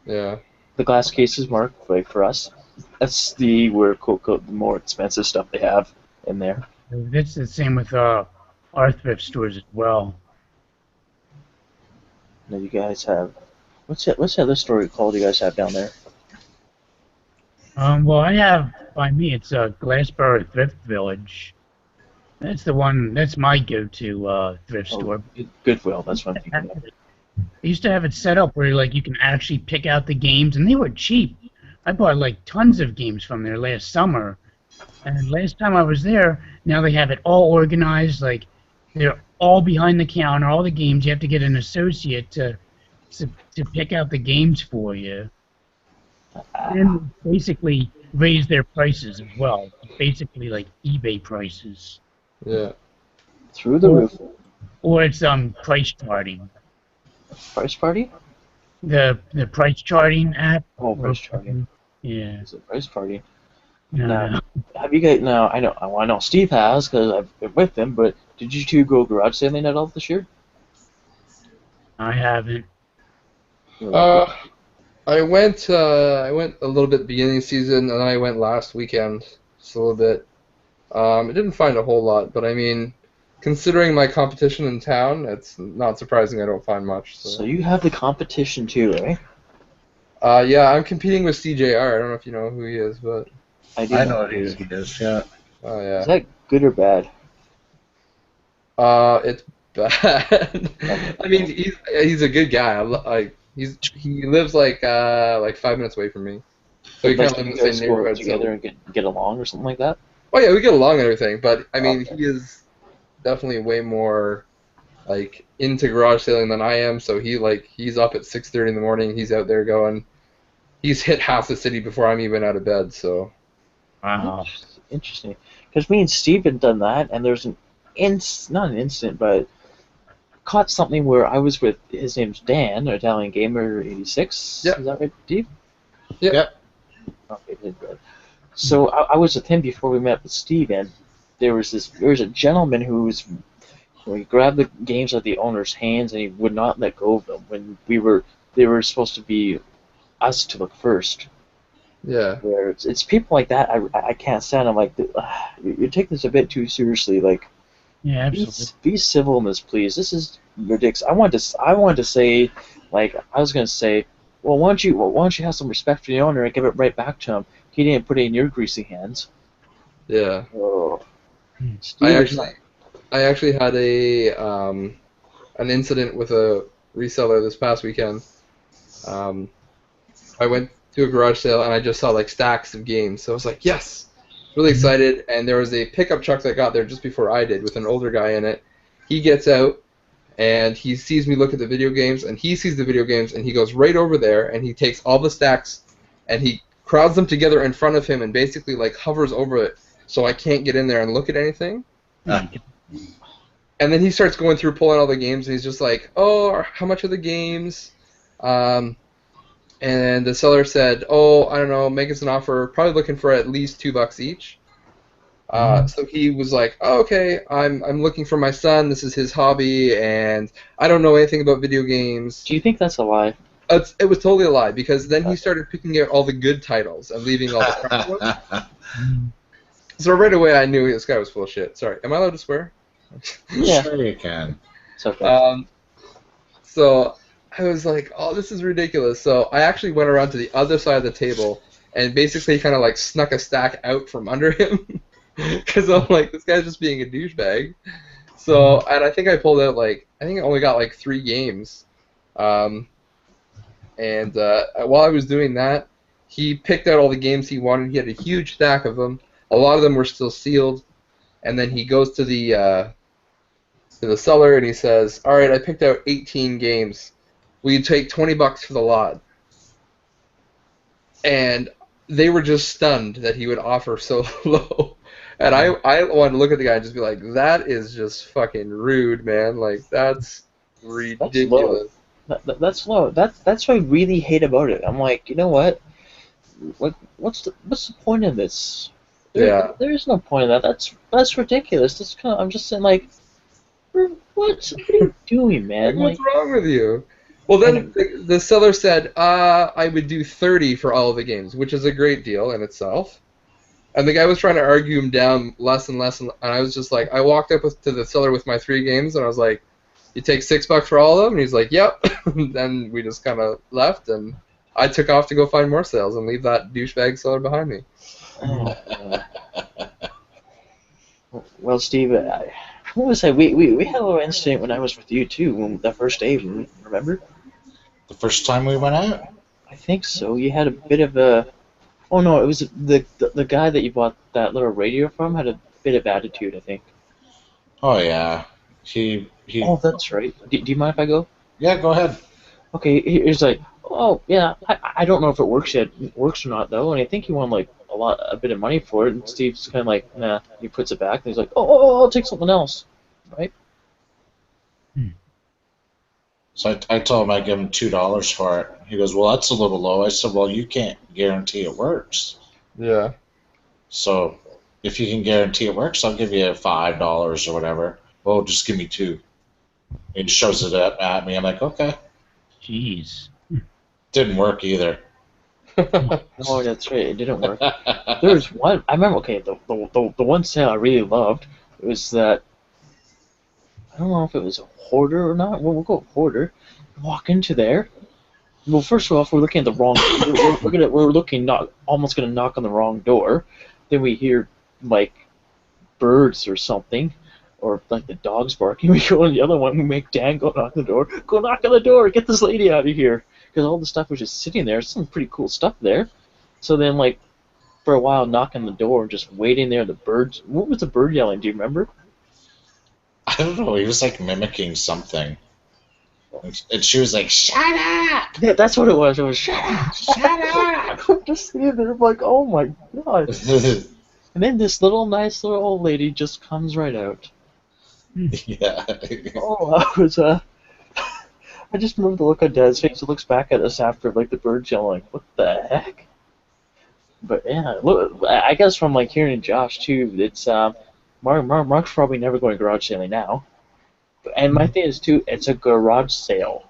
Yeah. The glass cases, Mark, like for us, that's the more expensive stuff they have in there. That's the same with our thrift stores as well. Now you guys have what's the other store called you guys have down there? Well, I have, by me, it's Glassboro Thrift Village. That's the one, that's my go-to thrift store. Goodwill. That's what I'm thinking of. They used to have it set up where like you can actually pick out the games, and they were cheap. I bought like tons of games from there last summer, and last time I was there, now they have it all organized. Like they're all behind the counter, all the games. You have to get an associate to pick out the games for you, and basically raise their prices as well. Basically like eBay prices, Yeah. Through the roof. or it's price charting. Price party? The price charting app. Oh, price charting. Yeah. It's a price party. No. Now, have you guys? Now I know Steve has because I've been with him. But did you two go garage sailing at all this year? I haven't. I went a little bit beginning of season, and then I went last weekend, just a little bit. I didn't find a whole lot, but I mean, considering my competition in town, it's not surprising I don't find much. So you have the competition too, right? Yeah, I'm competing with CJR. I don't know if you know who he is, but do I know what he is. Yeah. oh yeah. Is that good or bad? It's bad. I mean, he's a good guy. He lives like 5 minutes away from me, so he kind of lives in the same go neighborhood. together and get along or something like that. Oh yeah, we get along and everything, but I mean, Okay. he is definitely way more like into garage sailing than I am. So he's up at 6:30 in the morning. He's out there going. He's hit half the city before I'm even out of bed. So Wow. Interesting. Because me and Steve had done that, and there's not an incident, but caught something where I was with, his name's Dan, Italian Gamer 86. Yep. Is that right, Steve? Yep. Okay, good. So I was with him before we met with Steve, and there was a gentleman who was, he grabbed the games out of the owner's hands and he would not let go of them when they were supposed to be us to look first. yeah, Where it's people like that I can't stand. I'm like, you're taking this a bit too seriously. Like, Yeah, absolutely. be civil in this, please. This is ridiculous. I wanted to say, like, I was gonna say, well, why don't you have some respect for the owner and give it right back to him? He didn't put it in your greasy hands. yeah. Oh, Hmm. Steve I is actually had an incident with a reseller this past weekend. I went to a garage sale and I just saw like stacks of games, so I was like, yes, really excited. And there was a pickup truck that got there just before I did with an older guy in it. He gets out and he sees me look at the video games, and he sees the video games, and he goes right over there and he takes all the stacks and he crowds them together in front of him and basically like hovers over it so I can't get in there and look at anything. And then he starts going through pulling all the games, and he's just like, oh, how much are the games? And the seller said, oh, I don't know, make us an offer, probably looking for at least $2 each. So he was like, oh, okay, I'm looking for my son, this is his hobby, and I don't know anything about video games. Do you think that's a lie? It was totally a lie, because then he started picking out all the good titles and leaving all the crap ones. So right away I knew this guy was full of shit. Sorry, am I allowed to swear? Yeah. Sure you can. It's okay. So I was like, oh, this is ridiculous. So I actually went around to the other side of the table and basically kind of like snuck a stack out from under him. Because I'm like, this guy's just being a douchebag. So, and I think I pulled out I think I only got like 3 games. And while I was doing that, he picked out all the games he wanted. He had a huge stack of them. A lot of them were still sealed. And then he goes to the seller and he says, all right, I picked out 18 games. Will you take $20 for the lot? And they were just stunned that he would offer so low. And I wanted to look at the guy and just be like, that is just fucking rude, man. Like, that's ridiculous. That's low. That's what I really hate about it. I'm like, you know what? What's the point of this? Yeah. There is no point of that. That's ridiculous. I'm just saying, like, what are you doing, man? Like, what's wrong with you? Well, then the seller said, I would do 30 for all of the games, which is a great deal in itself. And the guy was trying to argue him down less and less, and I was just like, I walked up to the seller with my 3 games, and I was like, you take $6 for all of them? And he's like, yep. Then we just kind of left, and I took off to go find more sales and leave that douchebag seller behind me. Well, Steve, what was I? We had a little incident when I was with you too, that first day. Remember? The first time we went out? I think so. You had a bit of a. Oh no, it was the guy that you bought that little radio from had a bit of attitude, I think. Oh yeah. He Oh, that's right. Do you mind if I go? Yeah, go ahead. Okay, he's like, oh yeah, I don't know if it works yet, works or not though, and I think he won like a bit of money for it, and Steve's kind of like, nah, he puts it back, and he's like, oh, I'll take something else, right? So I told him I'd give him $2 for it. He goes, well, that's a little low. I said, well, you can't guarantee it works. Yeah. So if you can guarantee it works, I'll give you $5 or whatever. Well, just give me 2. He just shows it up at me. I'm like, okay. Jeez. Didn't work either. No, that's right, it didn't work. There was one, I remember, okay, the one sale I really loved was that, I don't know if it was a hoarder or not. We'll go hoarder. Walk into there. Well, first of all, if we're looking at the wrong, we're looking almost gonna knock on the wrong door. Then we hear like birds or something, or like the dogs barking. We go on the other one. We make Dan go knock on the door. Go knock on the door. Get this lady out of here. Because all the stuff was just sitting there. Some pretty cool stuff there. So then like for a while knocking the door, just waiting there. The birds. What was the bird yelling? Do you remember? I don't know. He was like mimicking something, and she was like, "Shut up! Yeah, that's what it was. It was shut up. Shut up!" I'm just sitting there like, oh my god. And then this nice little old lady just comes right out. Yeah. Oh, I just remember the look on Dad's face. He looks back at us after like the birds yelling. What the heck? But yeah, look. I guess from like hearing Josh too, it's Mark's probably never going garage sailing now. And my thing is too, it's a garage sale.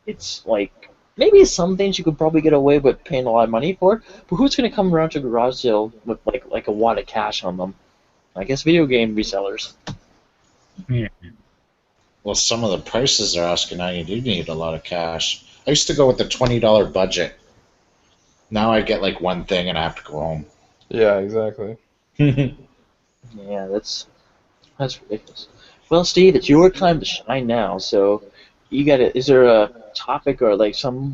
It's like maybe some things you could probably get away with paying a lot of money for, but who's gonna come around to a garage sale with like a wad of cash on them? I guess video game resellers. Yeah. Well, some of the prices they're asking now, you do need a lot of cash. I used to go with the $20 budget. Now I get like one thing and I have to go home. Yeah, exactly. Yeah, that's ridiculous. Well, Steve, it's your time to shine now. So, you got it. Is there a topic or like some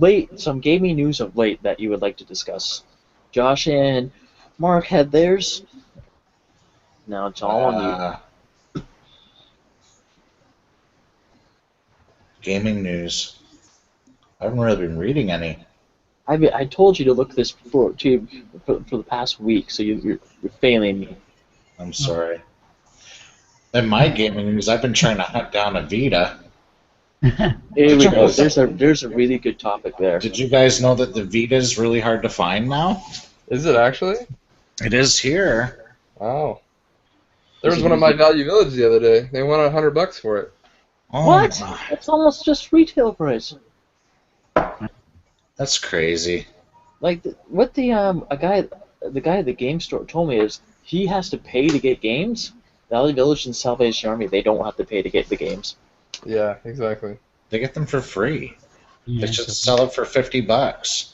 gaming news of late that you would like to discuss? Josh and Mark had theirs. Now it's all on you. Gaming news. I haven't really been reading any. I told you to look this for the past week, so you're failing me. I'm sorry. In my gaming news, I've been trying to hunt down a Vita. Here we go. There's a really good topic there. Did you guys know that the Vita is really hard to find now? Is it actually? It is here. Wow. There was one at my Value Village the other day. They wanted $100 for it. Oh, What? my. It's almost just retail price. That's crazy. Like the guy at the game store told me is he has to pay to get games. Valley Village and Salvation Army, they don't have to pay to get the games. Yeah, exactly. They get them for free. Yeah, They should so- sell it for $50.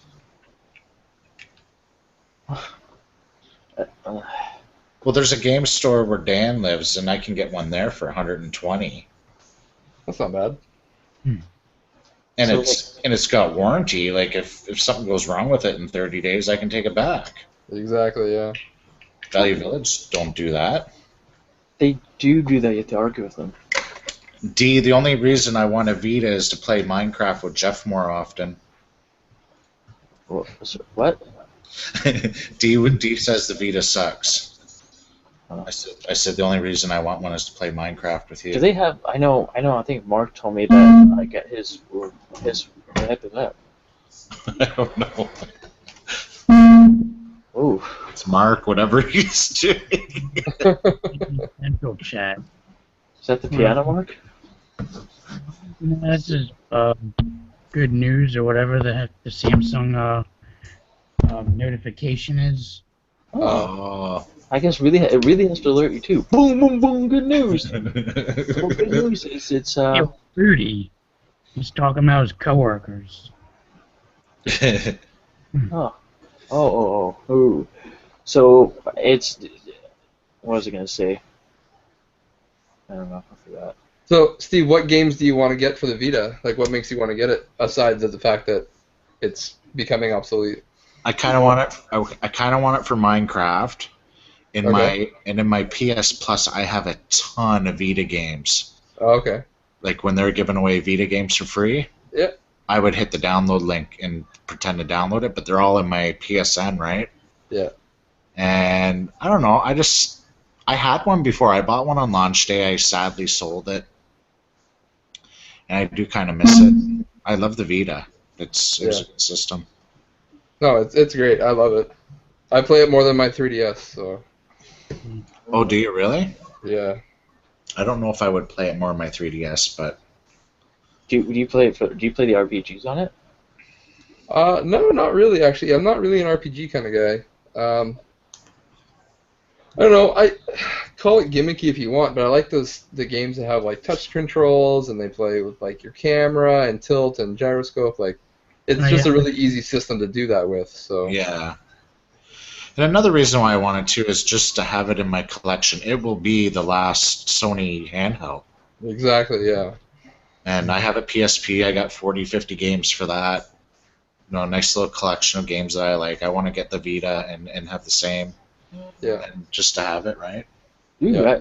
Well, there's a game store where Dan lives, and I can get one there for 120. That's not bad. And So, it's got warranty. Like if something goes wrong with it in 30 days, I can take it back. Exactly, yeah. Value Village don't do that. They do that. You have to argue with them. D, the only reason I want a Vita is to play Minecraft with Jeff more often. What? D says the Vita sucks. I said the only reason I want one is to play Minecraft with you. Do they have? I know. I think Mark told me that I get his. What the heck is that? I don't know. Ooh. It's Mark, whatever he's doing. Central chat. Is that the piano, Mark? This is good news or whatever the heck the Samsung notification is. Oh. I guess it really has to alert you too. Boom, boom, boom. Good news. Well, good news is it's Rudy. He's talking about his coworkers. Oh. So it's. What was I gonna say? I don't know. I forgot. So, Steve, what games do you want to get for the Vita? Like, what makes you want to get it, aside of the fact that it's becoming obsolete? I kind of want it. I kind of want it for Minecraft. In my PS Plus, I have a ton of Vita games. Oh, okay. Like when they're giving away Vita games for free. Yeah. I would hit the download link and pretend to download it, but they're all in my PSN, right? Yeah. And I don't know. I had one before. I bought one on launch day. I sadly sold it, and I do kind of miss it. I love the Vita. It's a good system. No, it's great. I love it. I play it more than my 3DS, so Oh, do you really? yeah. I don't know if I would play it more on my 3DS, but Do you play the RPGs on it? No, not really. Actually, I'm not really an RPG kind of guy. I don't know. I call it gimmicky if you want, but I like the games that have like touch controls and they play with like your camera and tilt and gyroscope. Like, it's just a really easy system to do that with. So yeah. And another reason why I wanted to is just to have it in my collection. It will be the last Sony handheld. Exactly. Yeah. And I have a PSP. I got 40, 50 games for that. nice little collection of games that I like. I want to get the Vita and have the same, Yeah. and just to have it, right? Yeah.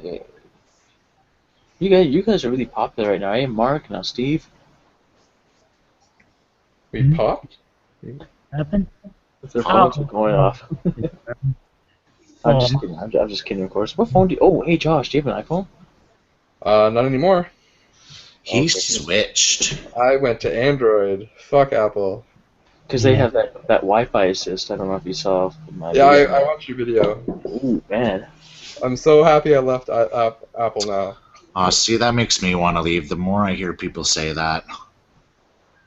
You guys are really popular right now. Hey, Mark, now Steve. We Mhm. popped? Happened? If their phones are going off. I'm Oh, just kidding. I'm just kidding, of course. What phone do you... Oh, hey, Josh, do you have an iPhone? Not anymore. He Okay. switched. I went to Android. Fuck Apple. Because they have that Wi-Fi assist. I don't know if you saw my Yeah, video. I watched your video. Ooh, man. I'm so happy I left Apple now. See, that makes me want to leave. The more I hear people say that.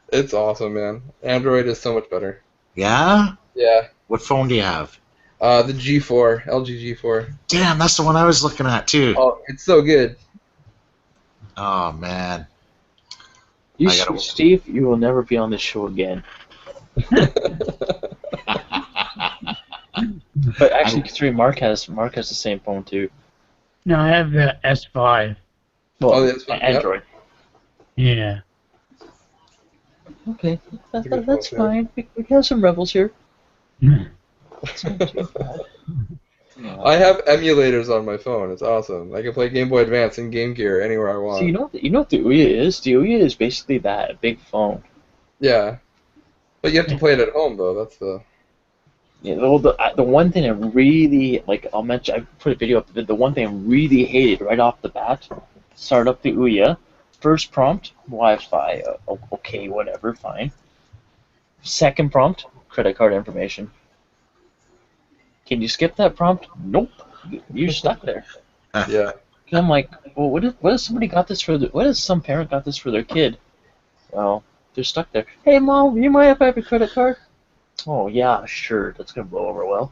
It's awesome, man. Android is so much better. Yeah? Yeah. What phone do you have? The G4, LG G4. Damn, that's the one I was looking at too. Oh, it's so good. Oh man. You, I gotta- Steve, you will never be on this show again. But actually, considering Mark has the same phone too. no, I have the S5. Well, Oh, that's fine, yep. Android. Yeah. Okay, That's a good that's phone, fine. We have some rebels here. That's not too bad. I have emulators on my phone. It's awesome. I can play Game Boy Advance and Game Gear anywhere I want. So you know what the Ouya is? The Ouya is basically that, a big phone. Yeah. But you have to play it at home, though. That's the... Yeah, well, the one thing I really, like, I'll mention, I put a video up, the one thing I really hated right off the bat, start up the Ouya, first prompt, Wi-Fi, okay, whatever, fine. Second prompt, credit card information. Can you skip that prompt? Nope. You're stuck there. Yeah. And I'm like, well, what if somebody got this for what if some parent got this for their kid? Well, they're stuck there. Hey, Mom, you mind if I have your credit card? Oh, yeah, sure. That's going to blow over well.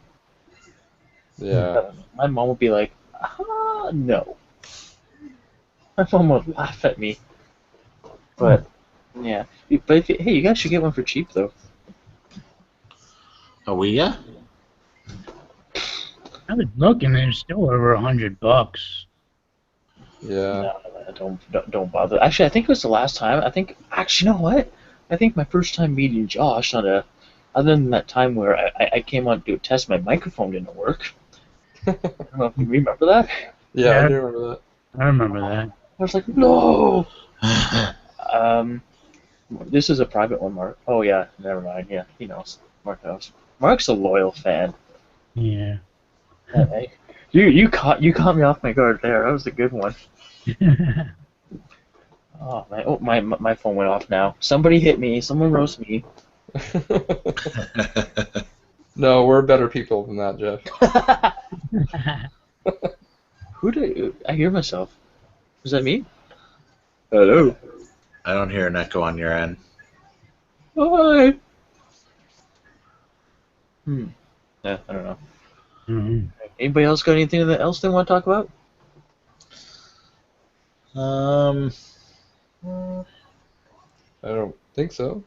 Yeah. My mom would be like, no. My mom would laugh at me. But, yeah. But hey, you guys should get one for cheap, though. A Ouya? I was looking, they're still over $100. Yeah. No, don't bother. Actually, I think it was the last time. Actually, you know what? I think my first time meeting Josh other than that time where I came on to do a test, my microphone didn't work. I don't know if you remember that. Yeah, I do remember that. I remember that. I was like, no. This is a private one, Mark. Oh yeah, never mind. Yeah, he knows. Mark knows. Mark's a loyal fan. Yeah. Hey, you caught me off my guard there. That was a good one. Oh man, my phone went off now. Somebody hit me. Someone roast me. No, we're better people than that, Jeff. I hear myself? Was that me? Hello. I don't hear an echo on your end. Hi. Yeah, I don't know. Mhm. Anybody else got anything else they want to talk about? I don't think so.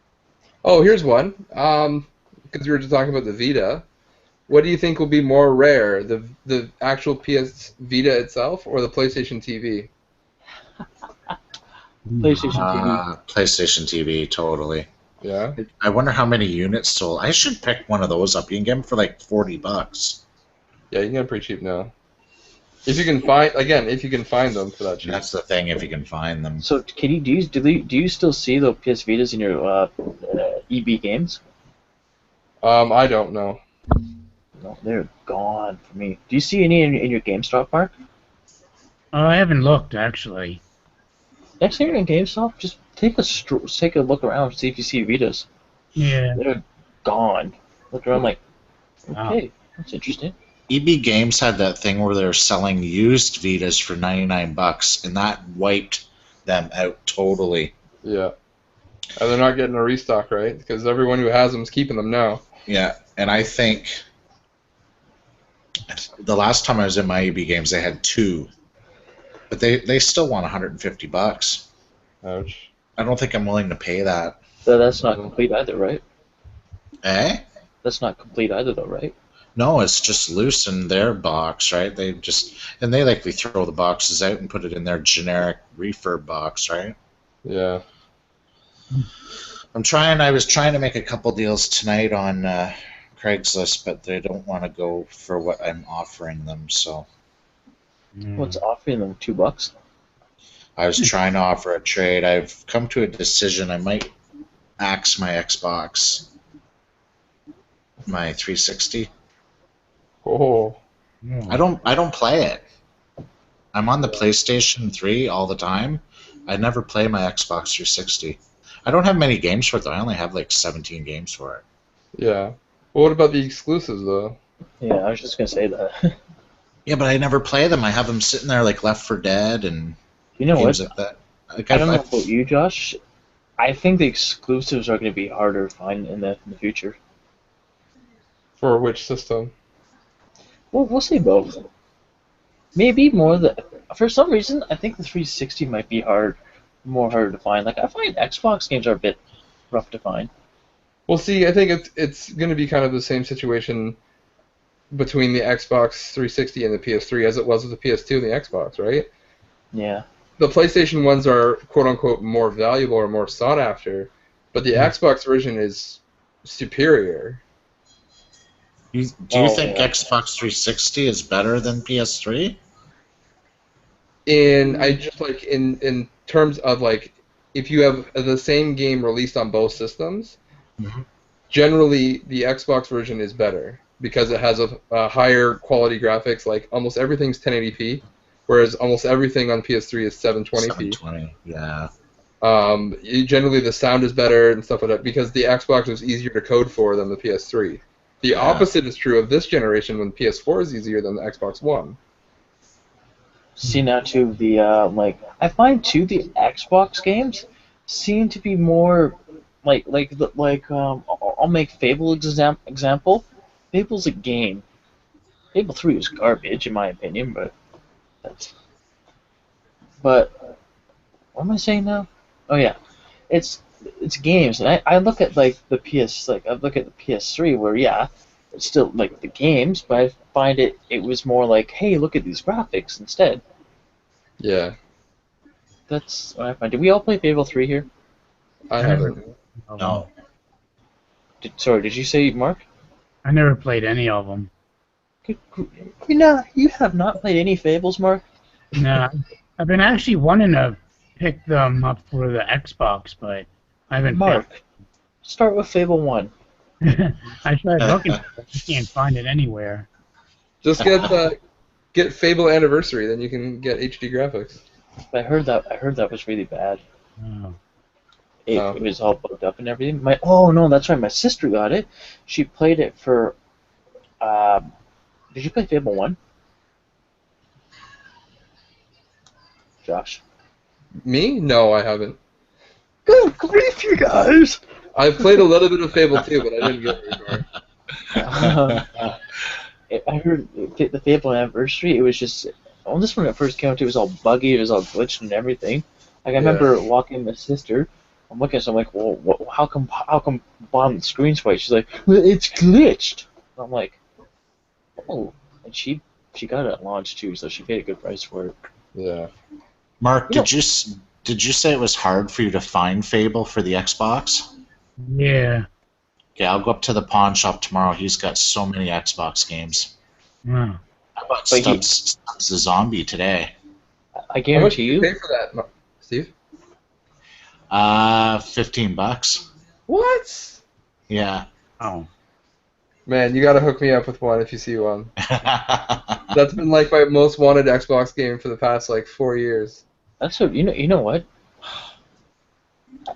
Oh, here's one. Because we were just talking about the Vita. What do you think will be more rare, the actual PS Vita itself or the PlayStation TV? PlayStation TV. PlayStation TV, totally. Yeah. I wonder how many units sold. I should pick one of those up. You can get them for like $40. Yeah, you can get them pretty cheap now. If you can find them for that cheap. That's the thing, if you can find them. So, Kitty, do you still see the PS Vitas in your EB games? I don't know. No, they're gone for me. Do you see any in your GameStop, Mark? I haven't looked, actually. Next time you're in GameStop, just take a look around, see if you see Vitas. Yeah. They're gone. Look around like, Wow. okay, that's interesting. EB Games had that thing where they're selling used Vitas for $99, and that wiped them out totally. Yeah. And they're not getting a restock, right? Because everyone who has them is keeping them now. Yeah, and I think the last time I was in my EB Games, they had two, but they still want $150. Ouch. I don't think I'm willing to pay that. So that's not complete either, right? Eh? That's not complete either, though, right? No, it's just loose in their box, right? They likely throw the boxes out and put it in their generic refurb box, right? Yeah. I was trying to make a couple deals tonight on Craigslist, but they don't want to go for what I'm offering them. So What's offering them $2? I was trying to offer a trade. I've come to a decision. I might axe my Xbox, my 360. Oh. I don't play it. I'm on the PlayStation 3 all the time. I never play my Xbox 360. I don't have many games for it though. I only have like 17 games for it. Yeah. Well, what about the exclusives though? Yeah, I was just gonna say that. Yeah, but I never play them. I have them sitting there like Left 4 Dead and You know games what? like that. Like, I don't know about you, Josh. I think the exclusives are going to be harder to find in the future. For which system? Well, we'll say both. Maybe more for some reason, I think the 360 might be more harder to find. Like I find Xbox games are a bit rough to find. Well, see, I think it's going to be kind of the same situation between the Xbox 360 and the PS3 as it was with the PS2 and the Xbox, right? Yeah. The PlayStation ones are quote-unquote more valuable or more sought after, but the Xbox version is superior. Do you Oh, think yeah. Xbox 360 is better than PS3? And I just like in terms of like if you have the same game released on both systems, Mhm. generally the Xbox version is better because it has a higher quality graphics. Like almost everything's 1080p, whereas almost everything on PS3 is 720p. 720, yeah. Generally the sound is better and stuff like that because the Xbox is easier to code for than the PS3. The Yeah. opposite is true of this generation when PS4 is easier than the Xbox One. See now too the I find too the Xbox games seem to be more I'll make Fable example. Fable's a game. Fable 3 is garbage in my opinion, but what am I saying now? Oh yeah, it's games, and I look at like the PS I look at the PS3 where yeah, it's still like the games, but I find it was more like hey look at these graphics instead. Yeah, That's what I find. Did we all play Fable 3 here? I haven't. No. Sorry, did you say Mark? I never played any of them. You have not played any Fables, Mark? Nah, I've been actually wanting to pick them up for the Xbox, but I haven't. Mark, start with Fable 1. I tried looking, but I can't find it anywhere. Just get Fable Anniversary, then you can get HD graphics. I heard that was really bad. Oh. It was all bugged up and everything. Oh no, that's right. My sister got it. She played it for. Did you play Fable 1? Josh. Me? No, I haven't. Good grief, you guys! I've played a little bit of Fable 2, but I didn't get very far. I heard the Fable Anniversary. It was just on this when it first came out. It was all buggy. It was all glitched and everything. Like I remember walking with my sister. I'm looking at it, I'm like, well, how come bottom of the screen's white? She's like, well, it's glitched. And I'm like, oh, and she got it at launch too, so she paid a good price for it. Yeah. Mark, did you say it was hard for you to find Fable for the Xbox? Yeah. Okay, I'll go up to the pawn shop tomorrow. He's got so many Xbox games. Wow. I bought But Stubbs the Zombie today. I How much guarantee did you you. pay for that, Steve? $15. What? Yeah. Oh. Man, you gotta hook me up with one if you see one. That's been like my most wanted Xbox game for the past like 4 years. That's what you know what.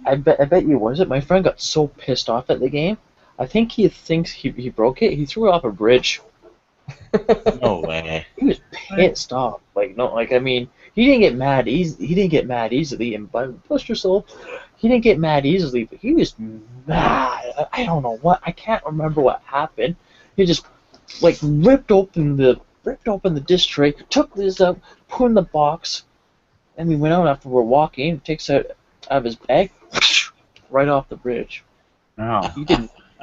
I bet you was it. My friend got so pissed off at the game. I think he thinks he broke it. He threw it off a bridge. No way. He was pissed off. I mean, he didn't get mad easily. He didn't get mad easily, and bless your soul, he didn't get mad easily. But he was mad. I don't know what. I can't remember what happened. He just ripped open the disc tray, took this out, put in the box, and we went out after we're walking. Takes out of his bag, right off the bridge. Wow.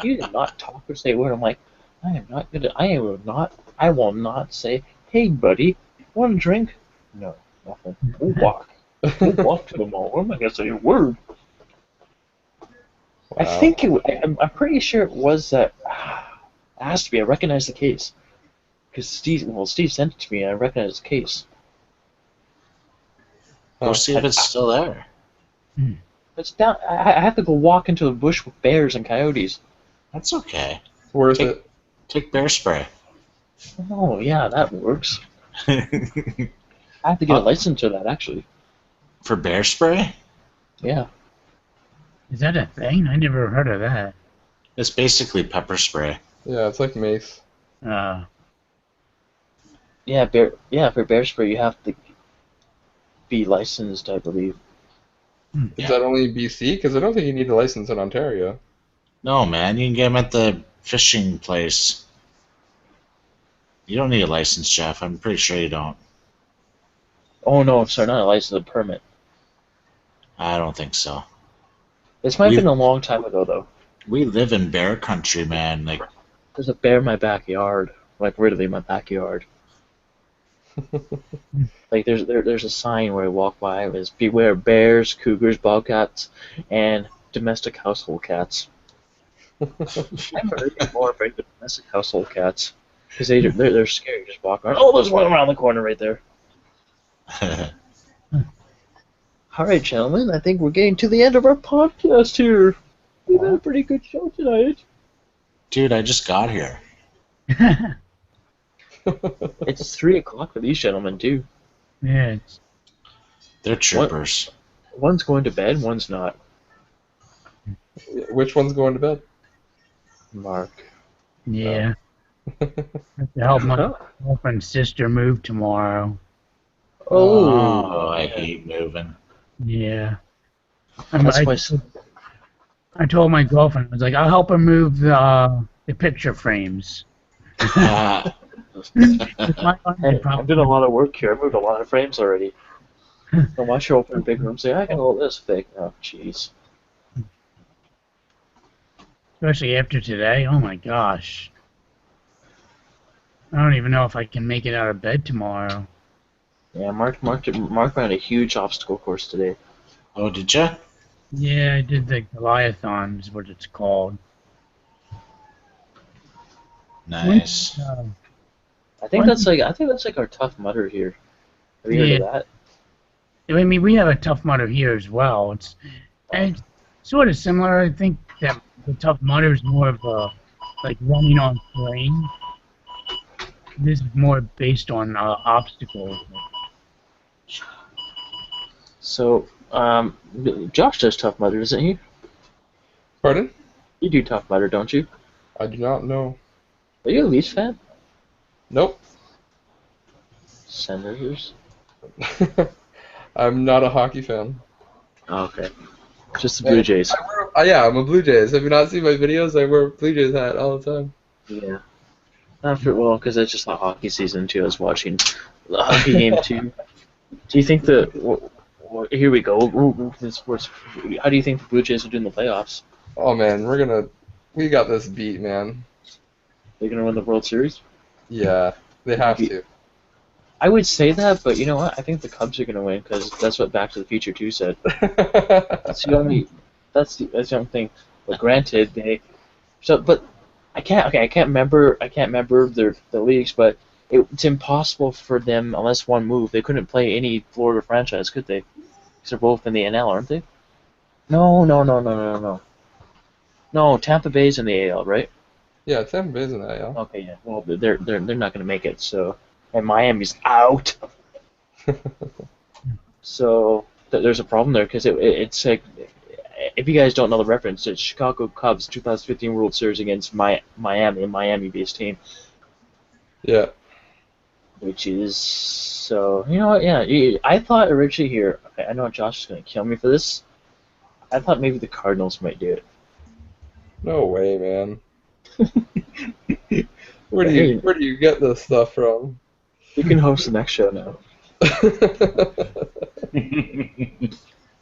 He did not talk or say a word. I'm like, I will not say, hey buddy, want a drink? No, nothing. We'll walk. We'll walk to the mall. I'm not gonna say a word. I Wow. think I'm pretty sure it was that. It has to be. I recognize the case because Steve sent it to me, and I recognize the case. Go Huh. see if it's still there. It's down. I have to go walk into the bush with bears and coyotes. That's okay. Worth Take- it. Take bear spray. Oh yeah, that works. I have to get a license for that actually. For bear spray? Yeah. Is that a thing? I never heard of that. It's basically pepper spray. Yeah, it's like mace. Yeah, for bear spray you have to be licensed, I believe. Is Yeah. that only BC? Because I don't think you need a license in Ontario. No, man, you can get them at the fishing place. You don't need a license, Jeff. I'm pretty sure you don't. Oh no, sorry, not a license, a permit. I don't think so. This might have We- been a long time ago though. We live in bear country, man. Like, There's a bear in my backyard, like literally in my backyard. Like there's a sign where I walk by. It was beware bears, cougars, bobcats, and domestic household cats. I'm really more afraid of domestic household cats because they're scary. Just walk around. Oh, there's one around the corner right there. All right, gentlemen. I think we're getting to the end of our podcast here. We've had a pretty good show tonight. dude, I just got here. It's 3 o'clock for these gentlemen too. Yeah, it's, They're troopers. One's going to bed, one's not. Which one's going to bed? Mark. yeah. I have to help my girlfriend's sister move tomorrow. Oh, I hate moving. Yeah. That's I, why. I told my girlfriend, I was like, I'll help her move the picture frames. My Hey, I've done a lot of work here. I moved a lot of frames already. Don't watch her open a big room. Say, I can hold this fake. Oh, jeez. Especially after today. Oh my gosh. I don't even know if I can make it out of bed tomorrow. Yeah, Mark ran a huge obstacle course today. Oh, did you? Yeah, I did the Goliathon, is what it's called. Nice. I think that's like our Tough Mudder here. Have you heard of that? I mean, we have a Tough Mudder here as well. It's sort of similar. I think that the Tough Mudder is more of a like running on terrain. This is more based on obstacles. So, Josh does Tough Mudder, doesn't he? Pardon? You do Tough Mudder, don't you? I do not know. Are you a Leafs fan? Nope. Senators? I'm not a hockey fan. Oh, okay. Just the Blue Jays. Yeah, I'm a Blue Jays. Have you not seen my videos? I wear a Blue Jays hat all the time. Yeah. Well, because it's just not hockey season too. I was watching the hockey game too. Do you think here we go. How do you think the Blue Jays will do in the playoffs? Oh man, we got this beat, man. They're gonna win the World Series? Yeah, they have to. I would say that, but you know what? I think the Cubs are gonna win because that's what Back to the Future 2 said. That's the only thing. But granted, I can't remember the leagues, but it's impossible for them unless one move. They couldn't play any Florida franchise, could they? Because they're both in the NL, aren't they? No. No, Tampa Bay's in the AL, right? Yeah, Tampa Bay's in that, yeah. Okay, yeah. Well, they're not gonna make it. So, and Miami's out. So there's a problem there because it's like, if you guys don't know the reference, it's Chicago Cubs 2015 World Series against Miami, a Miami-based team. Yeah. Which is so, you know what? Yeah, I thought originally here. I know Josh is gonna kill me for this. I thought maybe the Cardinals might do it. No way, man. Where do you get this stuff from? You can host the next show now.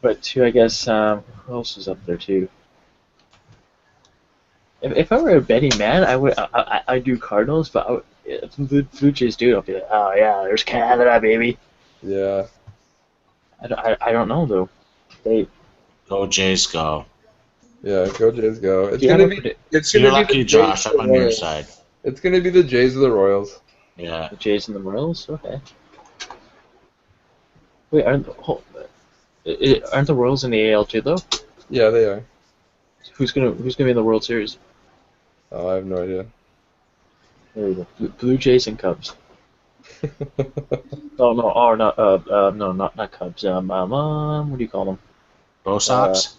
But too, I guess, who else is up there too? If I were a betting man, I'd do Cardinals, but if the Blue Jays do it, I'll be like, oh yeah, there's Canada, baby. Yeah. I don't know though. Go Jays, go. Yeah, go Jays, go. It's Do you gonna have a be. predict- It's You're gonna be lucky, the Josh. Jays I'm or the on your Royals. side. It's gonna be the Jays or the Royals. Yeah. the Jays and the Royals? Okay. Wait, aren't the Royals in the AL too though? Yeah, they are. Who's gonna be in the World Series? Oh, I have no idea. There we go. Blue Jays and Cubs. Oh no, or not. No, not Cubs. What do you call them? Bo Sox?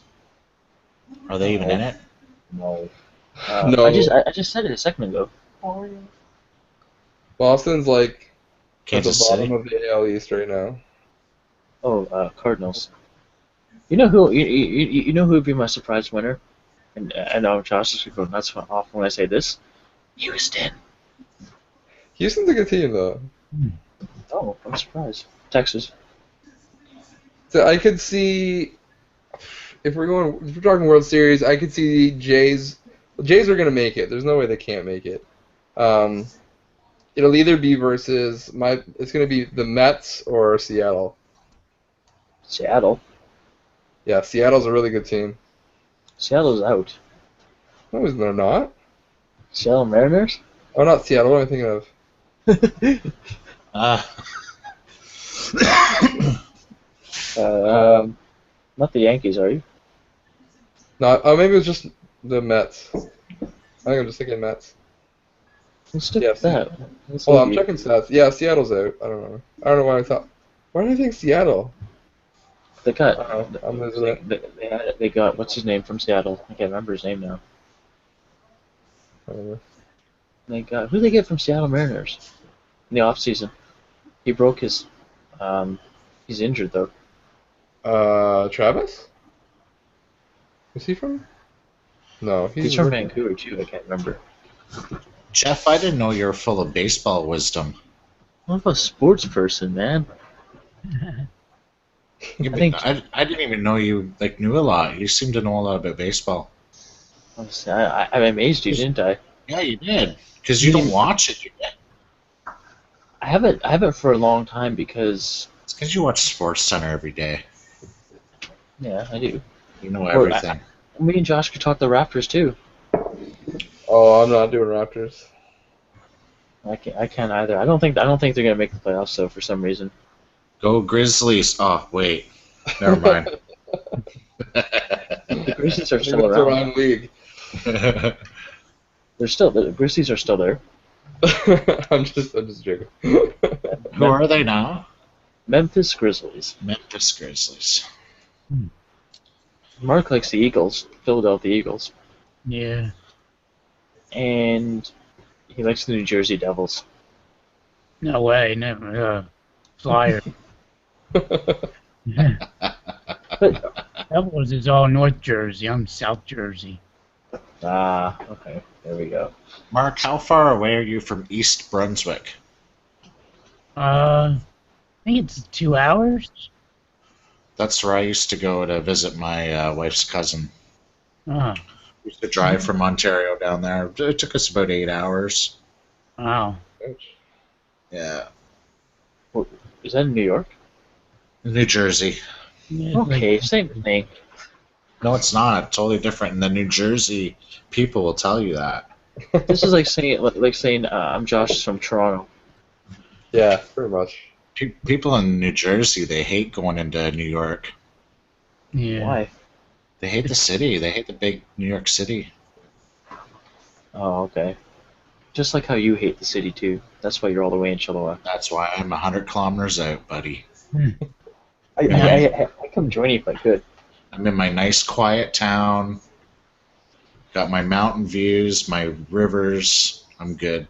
Are they even in it? No. No. I just said it a second ago. Boston's like at the Kansas bottom City? of the AL East right now. Oh, Cardinals. You know who? You know who would be my surprise winner? And I know Josh is going nuts off when I say this. Houston. Houston's a good team though. Oh, I'm surprised. Texas. So I could see if we're talking World Series, I could see Jays. Jays are gonna make it. There's no way they can't make it. It'll either be versus it's gonna be the Mets or Seattle. Seattle. Yeah, Seattle's a really good team. Seattle's out. No, they're not. Seattle Mariners. Oh, not Seattle. What am I thinking of? Not the Yankees, are you? Not. Oh, maybe it was just the Mets. I think I'm just thinking Mets. Let's stick Yeah, with that. Let's Hold on, look I'm at- checking stats. Yeah, Seattle's out. I don't know. I don't know why I thought. Why did I think Seattle? They got. I'm losing it. They got what's his name from Seattle? I can't remember his name now. I don't know. They got who they get from Seattle Mariners in the off season. He broke his. He's injured though. Travis? Is he from? No, He's from Vancouver too. I can't remember. Jeff, I didn't know you were full of baseball wisdom. I'm a sports person, man. Yeah, but think- I didn't even know you knew a lot. You seem to know a lot about baseball. Honestly, I amazed you, didn't I? Yeah, you did. Because you don't watch it. I haven't for a long time because It's because you watch Sports Center every day. yeah, I do. You know everything. Me and Josh could talk the Raptors too. Oh, I'm not doing Raptors. I can't either. I don't think they're gonna make the playoffs though for some reason. Go Grizzlies. Oh, wait. Never mind. The Grizzlies are It's still the around. wrong league. The Grizzlies are still there. I'm just joking. Who are they now? Memphis Grizzlies. Memphis Grizzlies. Mark likes the Eagles, Philadelphia Eagles, Yeah. and he likes the New Jersey Devils. No way, never. Flyer. Devils is all North Jersey. I'm South Jersey. Ah, okay, there we go. Mark, how far away are you from East Brunswick? I think it's 2 hours. That's where I used to go to visit my wife's cousin. Oh, We used to drive from Ontario down there. It took us about 8 hours. wow. Yeah. Is that in New York? New Jersey. Yeah, it's Okay, same thing. No, it's not. Totally different. And the New Jersey people will tell you that. This is like saying I'm Josh from Toronto. Yeah, pretty much. People in New Jersey, they hate going into New York. yeah. Why? They hate the city. They hate the big New York City. Oh, okay. Just like how you hate the city too. That's why you're all the way in Chilliwack. That's why I'm 100 kilometers out, buddy. I come join you if I could. I'm in my nice, quiet town. Got my mountain views, my rivers. I'm good.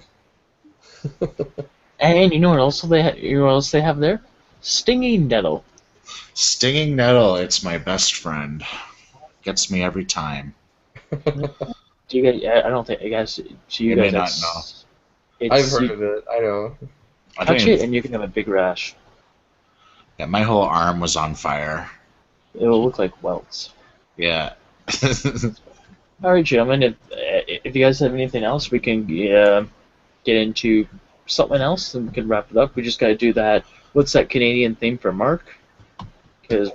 And you know what else they have there? Stinging nettle. Stinging nettle, it's my best friend. Gets me every time. Do you guys? I don't think I guess. Do you You may guys? not know. I've heard of it. I know. I Touch think it and you can have a big rash. yeah, my whole arm was on fire. It will look like welts. Yeah. All right, gentlemen. If you guys have anything else, we can get into something else and we can wrap it up. We just got to do that. What's that Canadian thing for Mark? Because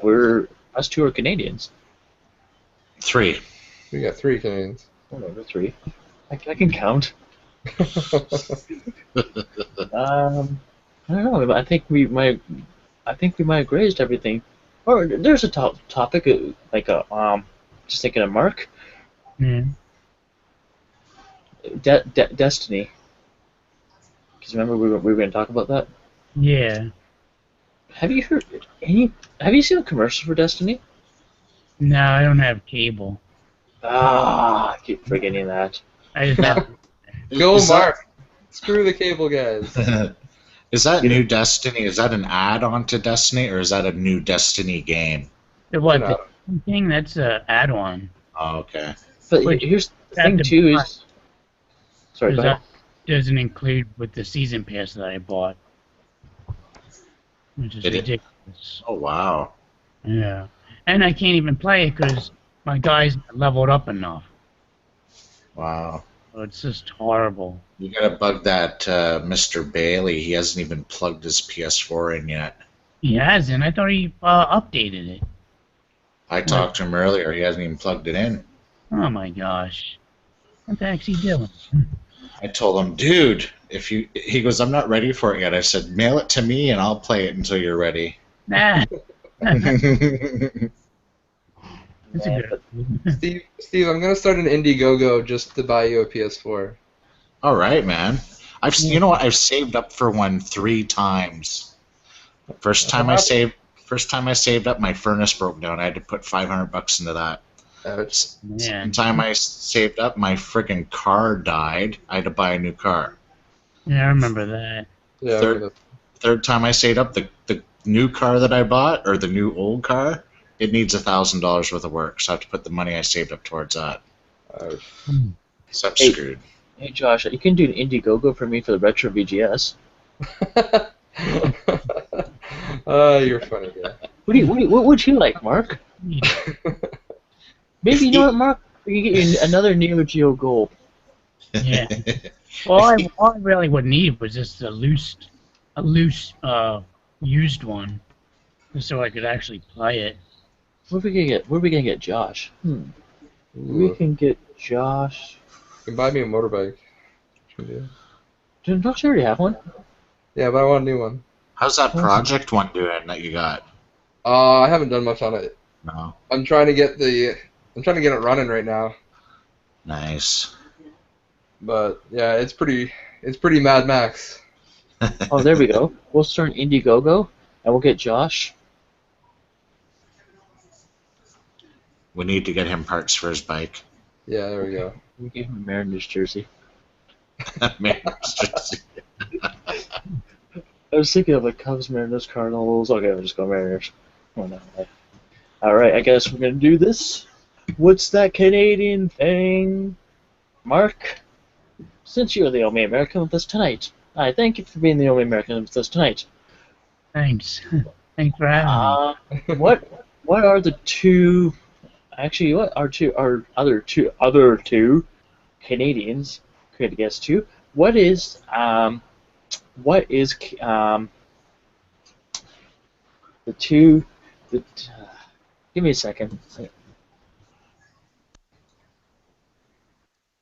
us two are Canadians. 3. We got 3 Canadians. Whatever, 3. I can count. I don't know. I think we might have grazed everything. Or there's a topic just thinking of Mark. Yeah. Destiny. Because remember we were going to talk about that. Yeah. Have you heard any? Have you seen a commercial for Destiny? No, I don't have cable. Ah, I keep forgetting that. I just have, Go, Is that- Mark! Screw the cable guys. Is that Yeah. new Destiny? Is that an add-on to Destiny, or is that a new Destiny game? what No. the thing? That's a add-on. Oh, okay. But Wait, here's the have thing to too buy- is. Sorry, go Because ahead. that doesn't include with the season pass that I bought, which is Did it? ridiculous. Oh, wow. Yeah, and I can't even play it because my guy's not leveled up enough. Wow. So it's just horrible. You gotta bug that Mr. Bailey. He hasn't even plugged his PS4 in yet. He hasn't. I thought he updated it. I talked to him earlier. He hasn't even plugged it in. Oh my gosh, what the heck's he doing? I told him, dude, if you. He goes, I'm not ready for it yet. I said, mail it to me and I'll play it until you're ready. Nah, that's Yeah, a good. Steve, I'm gonna start an Indiegogo just to buy you a PS4. All right, man. You know what? I've saved up for one 3 times. First time I saved up, my furnace broke down. I had to put $500 into that. Ouch. Man, Second time I saved up, my friggin' car died. I had to buy a new car. yeah, I remember that. Yeah. Third time I saved up, the new car that I bought, or the new old car, it needs $1,000 worth of work. So I have to put the money I saved up towards that. Ouch. So I'm Hey. screwed. Hey Josh, you can do an Indiegogo for me for the retro VGS. You're funny guy. What would you like, Mark? Maybe you know what, Mark? We can get you another Neo Geo Gold. Yeah. All I really would need was just a loose, used one, just so I could actually play it. Where are we gonna get Josh? We Ooh. can get Josh. You can buy me a motorbike. Don't you already have one? Yeah, but I want a new one. How's that project one doing that you got? I haven't done much on it. No. I'm trying to get it running right now. Nice. But yeah, it's pretty Mad Max. Oh, there we go. We'll start an Indiegogo, and we'll get Josh. We need to get him parts for his bike. Yeah, there we go. We give him a Mariners jersey. Mariners jersey. I was thinking of like Cubs, Mariners, Cardinals. Okay, we'll just go Mariners. Oh, no. All right, I guess we're gonna do this. What's that Canadian thing, Mark? Since you're the only American with us tonight, I thank you for being the only American with us tonight. Thanks. Thanks for having me. What are the two? Actually, what are our other two Canadians? Could guess two. What is the two? Give me a second.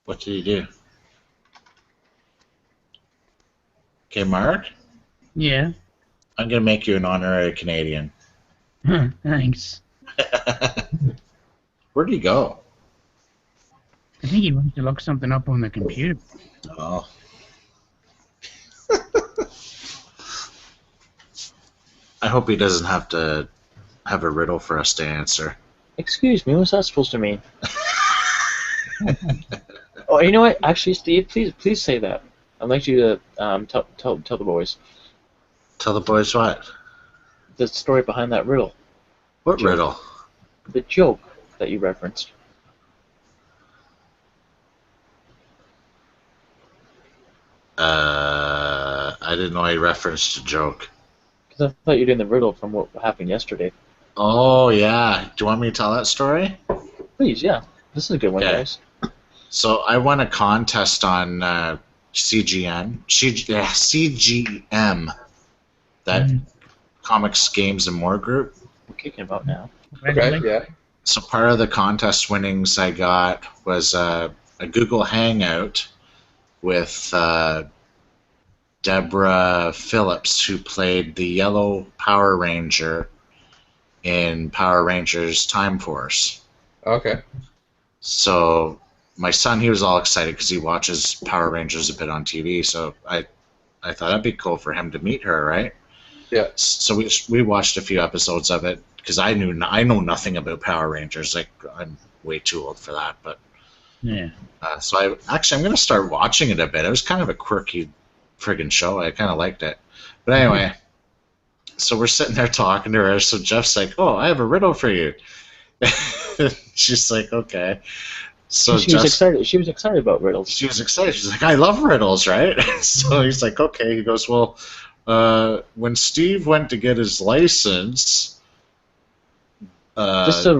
What did he do? Okay, Mark, Yeah. I'm going to make you an honorary Canadian. Thanks. Where'd he go? I think he went to look something up on the computer. Oh. I hope he doesn't have to have a riddle for us to answer. Excuse me, what's that supposed to mean? Oh, you know what? Actually, Steve, please say that. I'd like you to tell the boys Tell the boys what? the story behind that riddle, What Joke. riddle? the joke that you referenced. I didn't know he referenced a joke. Because I thought you were doing the riddle from what happened yesterday. Oh, yeah. Do you want me to tell that story? Please, yeah. This is a good one, Okay. guys. So I won a contest on CGM, that Mm. Comics, Games, and More group. We're kicking about now. Okay, yeah. So part of the contest winnings I got was a Google Hangout with Deborah Phillips, who played the yellow Power Ranger in Power Rangers Time Force. Okay. So my son, he was all excited because he watches Power Rangers a bit on TV. So I thought it'd be cool for him to meet her, right? Yeah. So we watched a few episodes of it because I know nothing about Power Rangers. Like, I'm way too old for that. But Yeah. so I'm gonna start watching it a bit. It was kind of a quirky friggin' show. I kind of liked it. But anyway, so we're sitting there talking to her. So Jeff's like, "Oh, I have a riddle for you." She's like, "Okay." So she was excited. She was excited about riddles. She was excited. She's like, "I love riddles, right?" So he's like, "Okay." He goes, "Well, when Steve went to get his license, Just to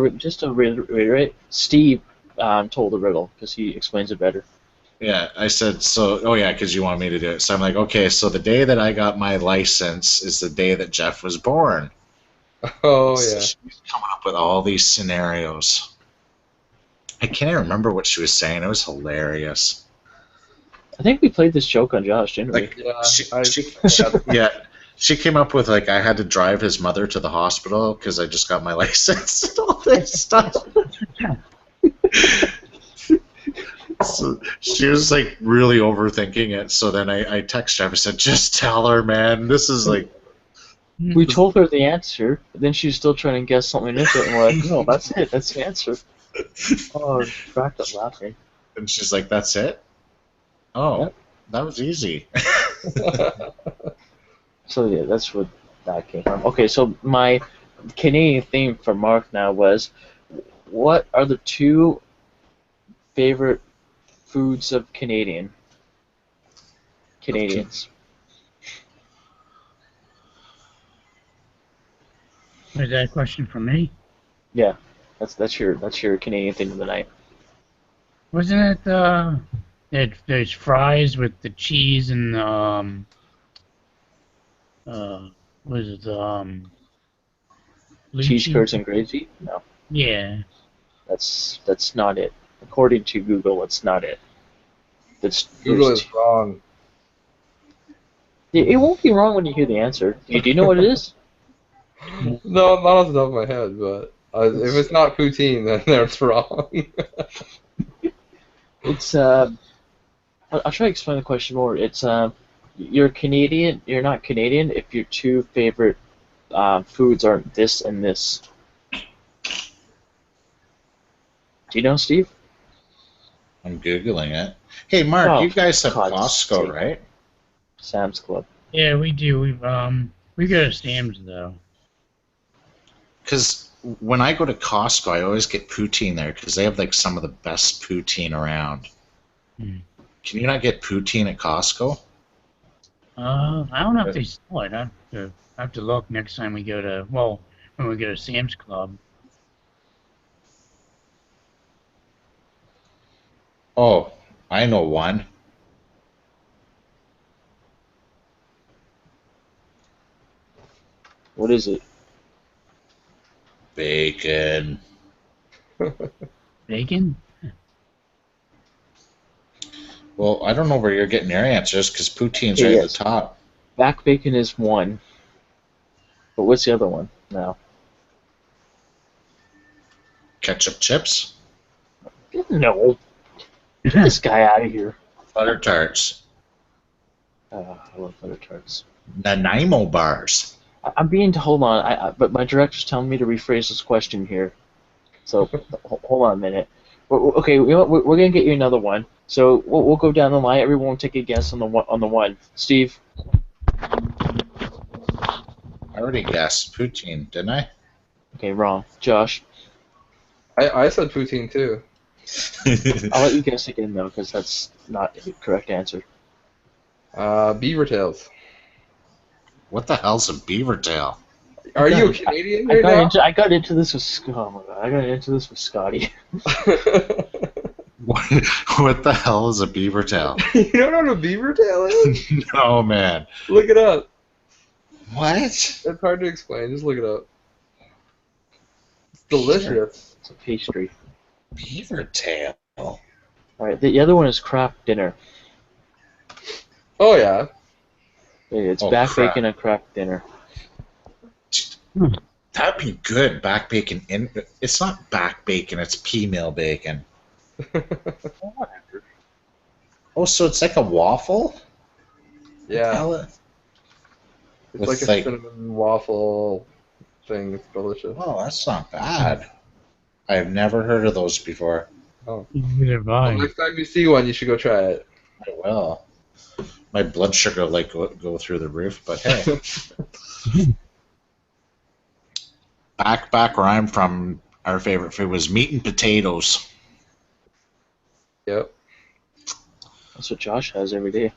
reiterate, Steve told the riddle because he explains it better. yeah." I said, "So, oh yeah, because you want me to do it." So I'm like, "Okay, so the day that I got my license is the day that Jeff was born." Oh So yeah. she was coming up with all these scenarios. I can't even remember what she was saying. It was hilarious. I think we played this joke on Josh, didn't we? Like, Yeah. she came up with, like, I had to drive his mother to the hospital because I just got my license and all this stuff. So she was like really overthinking it. So then I texted her. I said, "Just tell her, man. This is like." We told her the answer, but then she's still trying to guess something into it, and we're like, no, that's it, that's the answer. Oh, she cracked up laughing. And she's like, "That's it? Oh, Yep. that was easy." So yeah, that's where that came from. Okay, so my Canadian theme for Mark now was, what are the two favorite foods of Canadians? Was that a question for me? Yeah, that's your Canadian theme of the night. Wasn't it there's fries with the cheese and what is it blue Cheese curds and gravy? No, Yeah. that's not it. According to Google, it's not it. Google is wrong. It won't be wrong when you hear the answer. Do you know what it is? No, not off the top of my head, but if it's not poutine, then it's wrong. It's I'll try to explain the question more. It's you're Canadian. You're not Canadian if your two favorite foods aren't this and this. Do you know, Steve? I'm Googling it. Hey, Mark, Oh, you guys have God, Costco, Steve. right? Sam's Club. Yeah, we do. We go to Sam's though. Because when I go to Costco, I always get poutine there because they have like some of the best poutine around. Hmm. Can you not get poutine at Costco? I don't know if they sell it. I have to look next time we go to when we go to Sam's Club. Oh, I know one. What is it? Bacon. Bacon? Well, I don't know where you're getting your answers because poutine's Okay, right yes. at the top. Back bacon is one. But what's the other one now? Ketchup chips, No. Get this guy out of here. butter tarts, I love butter tarts. Nanaimo bars. I'm being hold on. But my director's telling me to rephrase this question here. So hold on a minute. Okay, we're gonna get you another one. So we'll go down the line. Everyone will take a guess on the one. Steve. I already guessed poutine, didn't I? Okay, wrong. Josh. I said poutine too. I'll let you guess again though, because that's not the correct answer. Beaver tails. What the hell's a beaver tail? Are you a Canadian I right got now? into I got into this with oh my God, I got into this with Scotty. What the hell is a beaver tail? You don't know what a beaver tail is? No, man. Look it up. What? It's hard to explain. Just look it up. Delicious. It's a pastry. Beaver tail. All right, the other one is Kraft dinner. Oh yeah. It's Oh, back crap. bacon and Kraft dinner. That'd be good. Back bacon in. It's not back bacon. It's pea meal bacon. Oh, so it's like a waffle? Yeah. Hell, It's With, like a like- cinnamon waffle thing. It's delicious. oh, that's not bad. I've never heard of those before. Neither have Well, I. next time you see one, you should go try it. I will. My blood sugar will like go through the roof, but hey. Back where I'm from, our favorite food was meat and potatoes. Yep. That's what Josh has every day.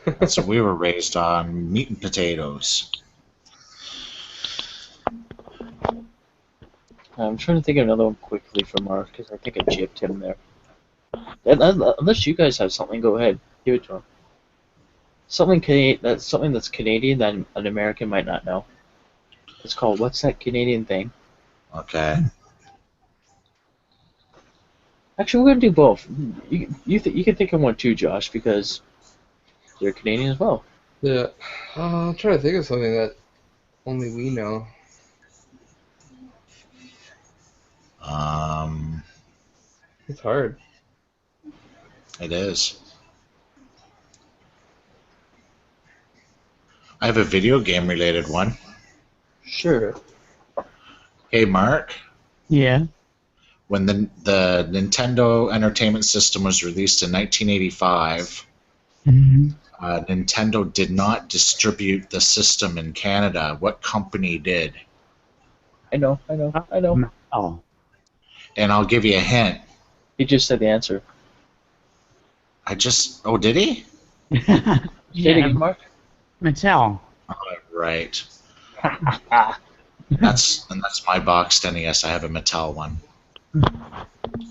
That's what we were raised on, meat and potatoes. I'm trying to think of another one quickly for Mark because I think I gypped him there. Unless you guys have something, go ahead, give it to him. Something that's Canadian that an American might not know. It's called what's that Canadian thing? Okay. Actually, we're gonna do both. You can think of one too, Josh, because you're Canadian as well. Yeah. I'm trying to think of something that only we know. It's hard. It is. I have a video game related one. Sure. Hey, Mark. Yeah. When the Nintendo Entertainment System was released in 1985, hmm Nintendo did not distribute the system in Canada. What company did? I know. Oh. And I'll give you a hint. He just said the answer. Oh, did he? Say it yeah. again, Mark. Mattel. Right. That's my boxed NES. I have a Mattel one.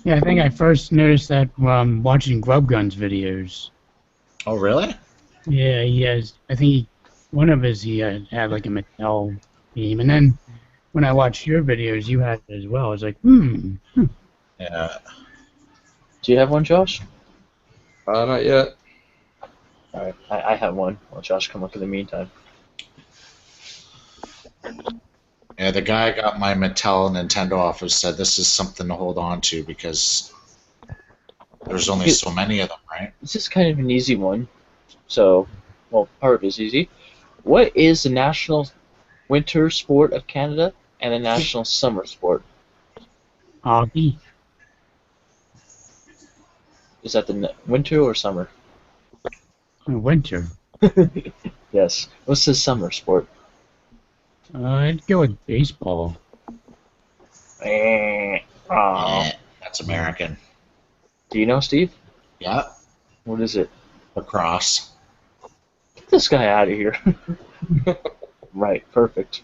Yeah, I think I first noticed that watching Grub Guns videos. Oh, really? Yeah, he has. I think one of his he had like a Mattel theme, and then when I watched your videos, you had it as well. I was like, Yeah. Do you have one, Josh? Not yet. All right, I have one. Well, Josh come up in the meantime. Yeah, the guy I got my Mattel Nintendo off of said this is something to hold on to because there's only so many of them, right? This is kind of an easy one. So, well, part of it is easy. What is the national winter sport of Canada and the national summer sport? hockey. Is that the winter or summer? Winter. Yes. What's the summer sport? I'd go with baseball. That's American. Do you know, Steve? Yeah, What is it? lacrosse. Get this guy out of here. Right, perfect.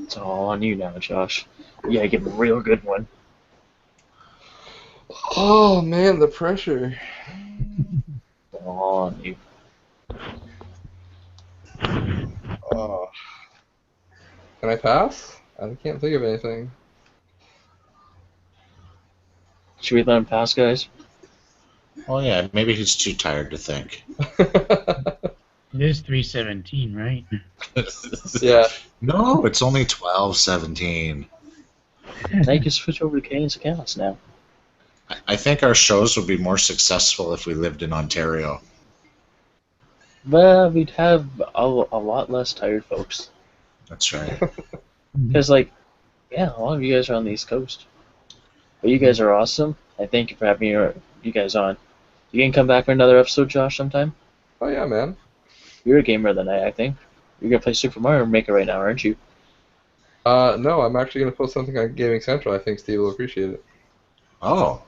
It's all on you now, Josh. You gotta give him a real good one. Oh man, the pressure. It's all on you. Oh. Can I pass? I can't think of anything. Should we let him pass, guys? Oh yeah, maybe he's too tired to think. It is 3:17, right? Yeah. No, it's only 12:17. Now you can switch over to Canadian accounts now. I think our shows would be more successful if we lived in Ontario. Well, we'd have a lot less tired folks. That's right. Because, like, yeah, a lot of you guys are on the East Coast. But you guys are awesome. I thank you for having you guys on. You can come back for another episode, Josh, sometime? Oh yeah, man. You're a gamer of the night, I think. You're going to play Super Mario Maker right now, aren't you? No, I'm actually gonna post something on Gaming Central. I think Steve will appreciate it. Oh.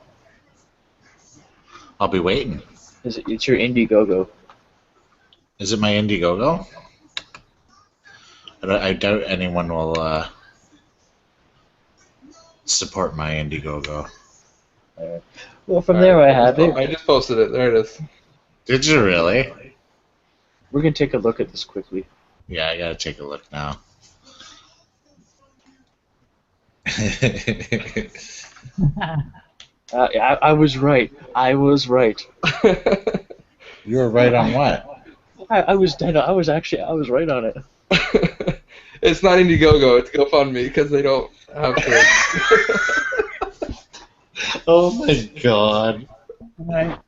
I'll be waiting. It's your Indiegogo. Is it my Indiegogo? I doubt anyone will support my Indiegogo. Well, from there I have I it. just posted it. There it is. Did you really? We're going to take a look at this quickly. Yeah, I gotta take a look now. I was right. I was right. You were right on what? I was dead. I was right on it. It's not Indiegogo. It's GoFundMe because they don't have to. Oh my god. Right.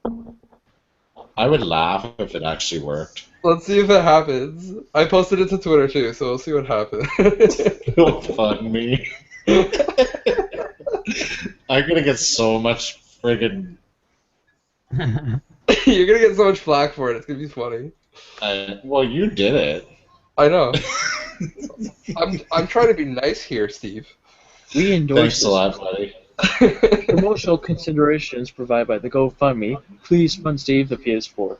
I would laugh if it actually worked. Let's see if it happens. I posted it to Twitter too, so we'll see what happens. Don't fund me. I'm gonna get so much friggin'. You're gonna get so much flack for it. It's gonna be funny. Well, you did it. I know. I'm trying to be nice here, Steve. We endorse Thanks this. a lot, buddy. Promotional considerations provided by the GoFundMe. Please fund Steve the PS4.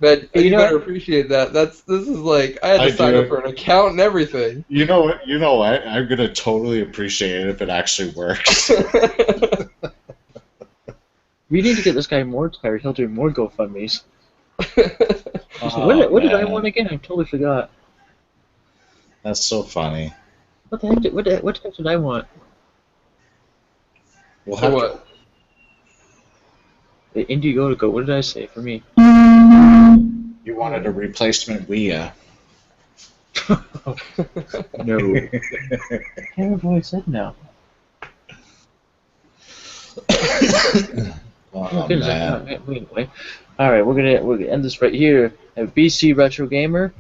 Man, you know better what? appreciate that. This is like I had to I sign do. up for an account and everything. You know what? You know what? I'm gonna totally appreciate it if it actually works. We need to get this guy more tired. He'll do more GoFundMes. Oh, what did I man. want again? I totally forgot. That's so funny. What the heck what the heck did I want? We'll For have what? The Indiegogo. What did I say for me? You wanted a replacement Wii. No. I can't remember what I said now. Oh, Goodness, man. Anyway. Alright, we're gonna end this right here. Have BC Retro Gamer.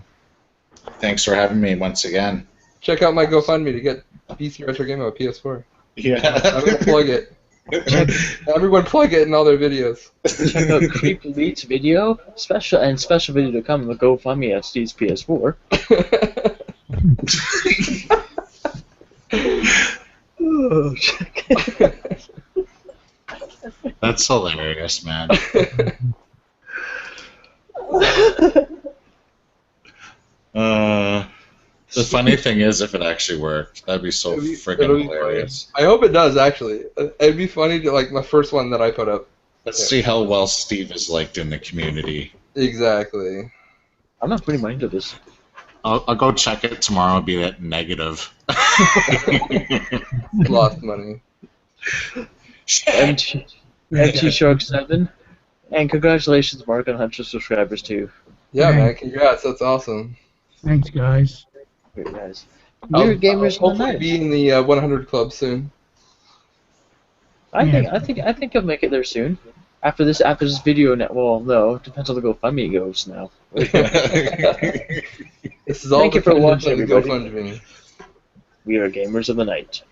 Thanks for having me once again. Check out my GoFundMe to get PC Retro Game on PS4. I'm Yeah. gonna plug it. Everyone plug it in all their videos. Check out Creep Elite's video. Special video to come on the GoFundMe at Steve's PS4. Oh, check it. That's hilarious, man. The funny thing is, if it actually worked, that'd be so It'll be friggin' funny. hilarious. I hope it does actually. It'd be funny to like my first one that I put up. Let's see how well Steve is liked in the community. Exactly. I'm not putting money into this. I'll go check it tomorrow and be at negative. Lost money. MT Shark 7. And congratulations, Mark, on 100 subscribers, too. Yeah, man. Congrats. That's awesome. Thanks, guys. Great, guys. I'll Weird Gamers I'll on the hopefully Night. be in the 100 club soon. I think you'll make it there soon. After this video, well, no, depends on the GoFundMe goes now. This is all Thank you for dependent watching, on the everybody. GoFundMe. We are Gamers of the Night.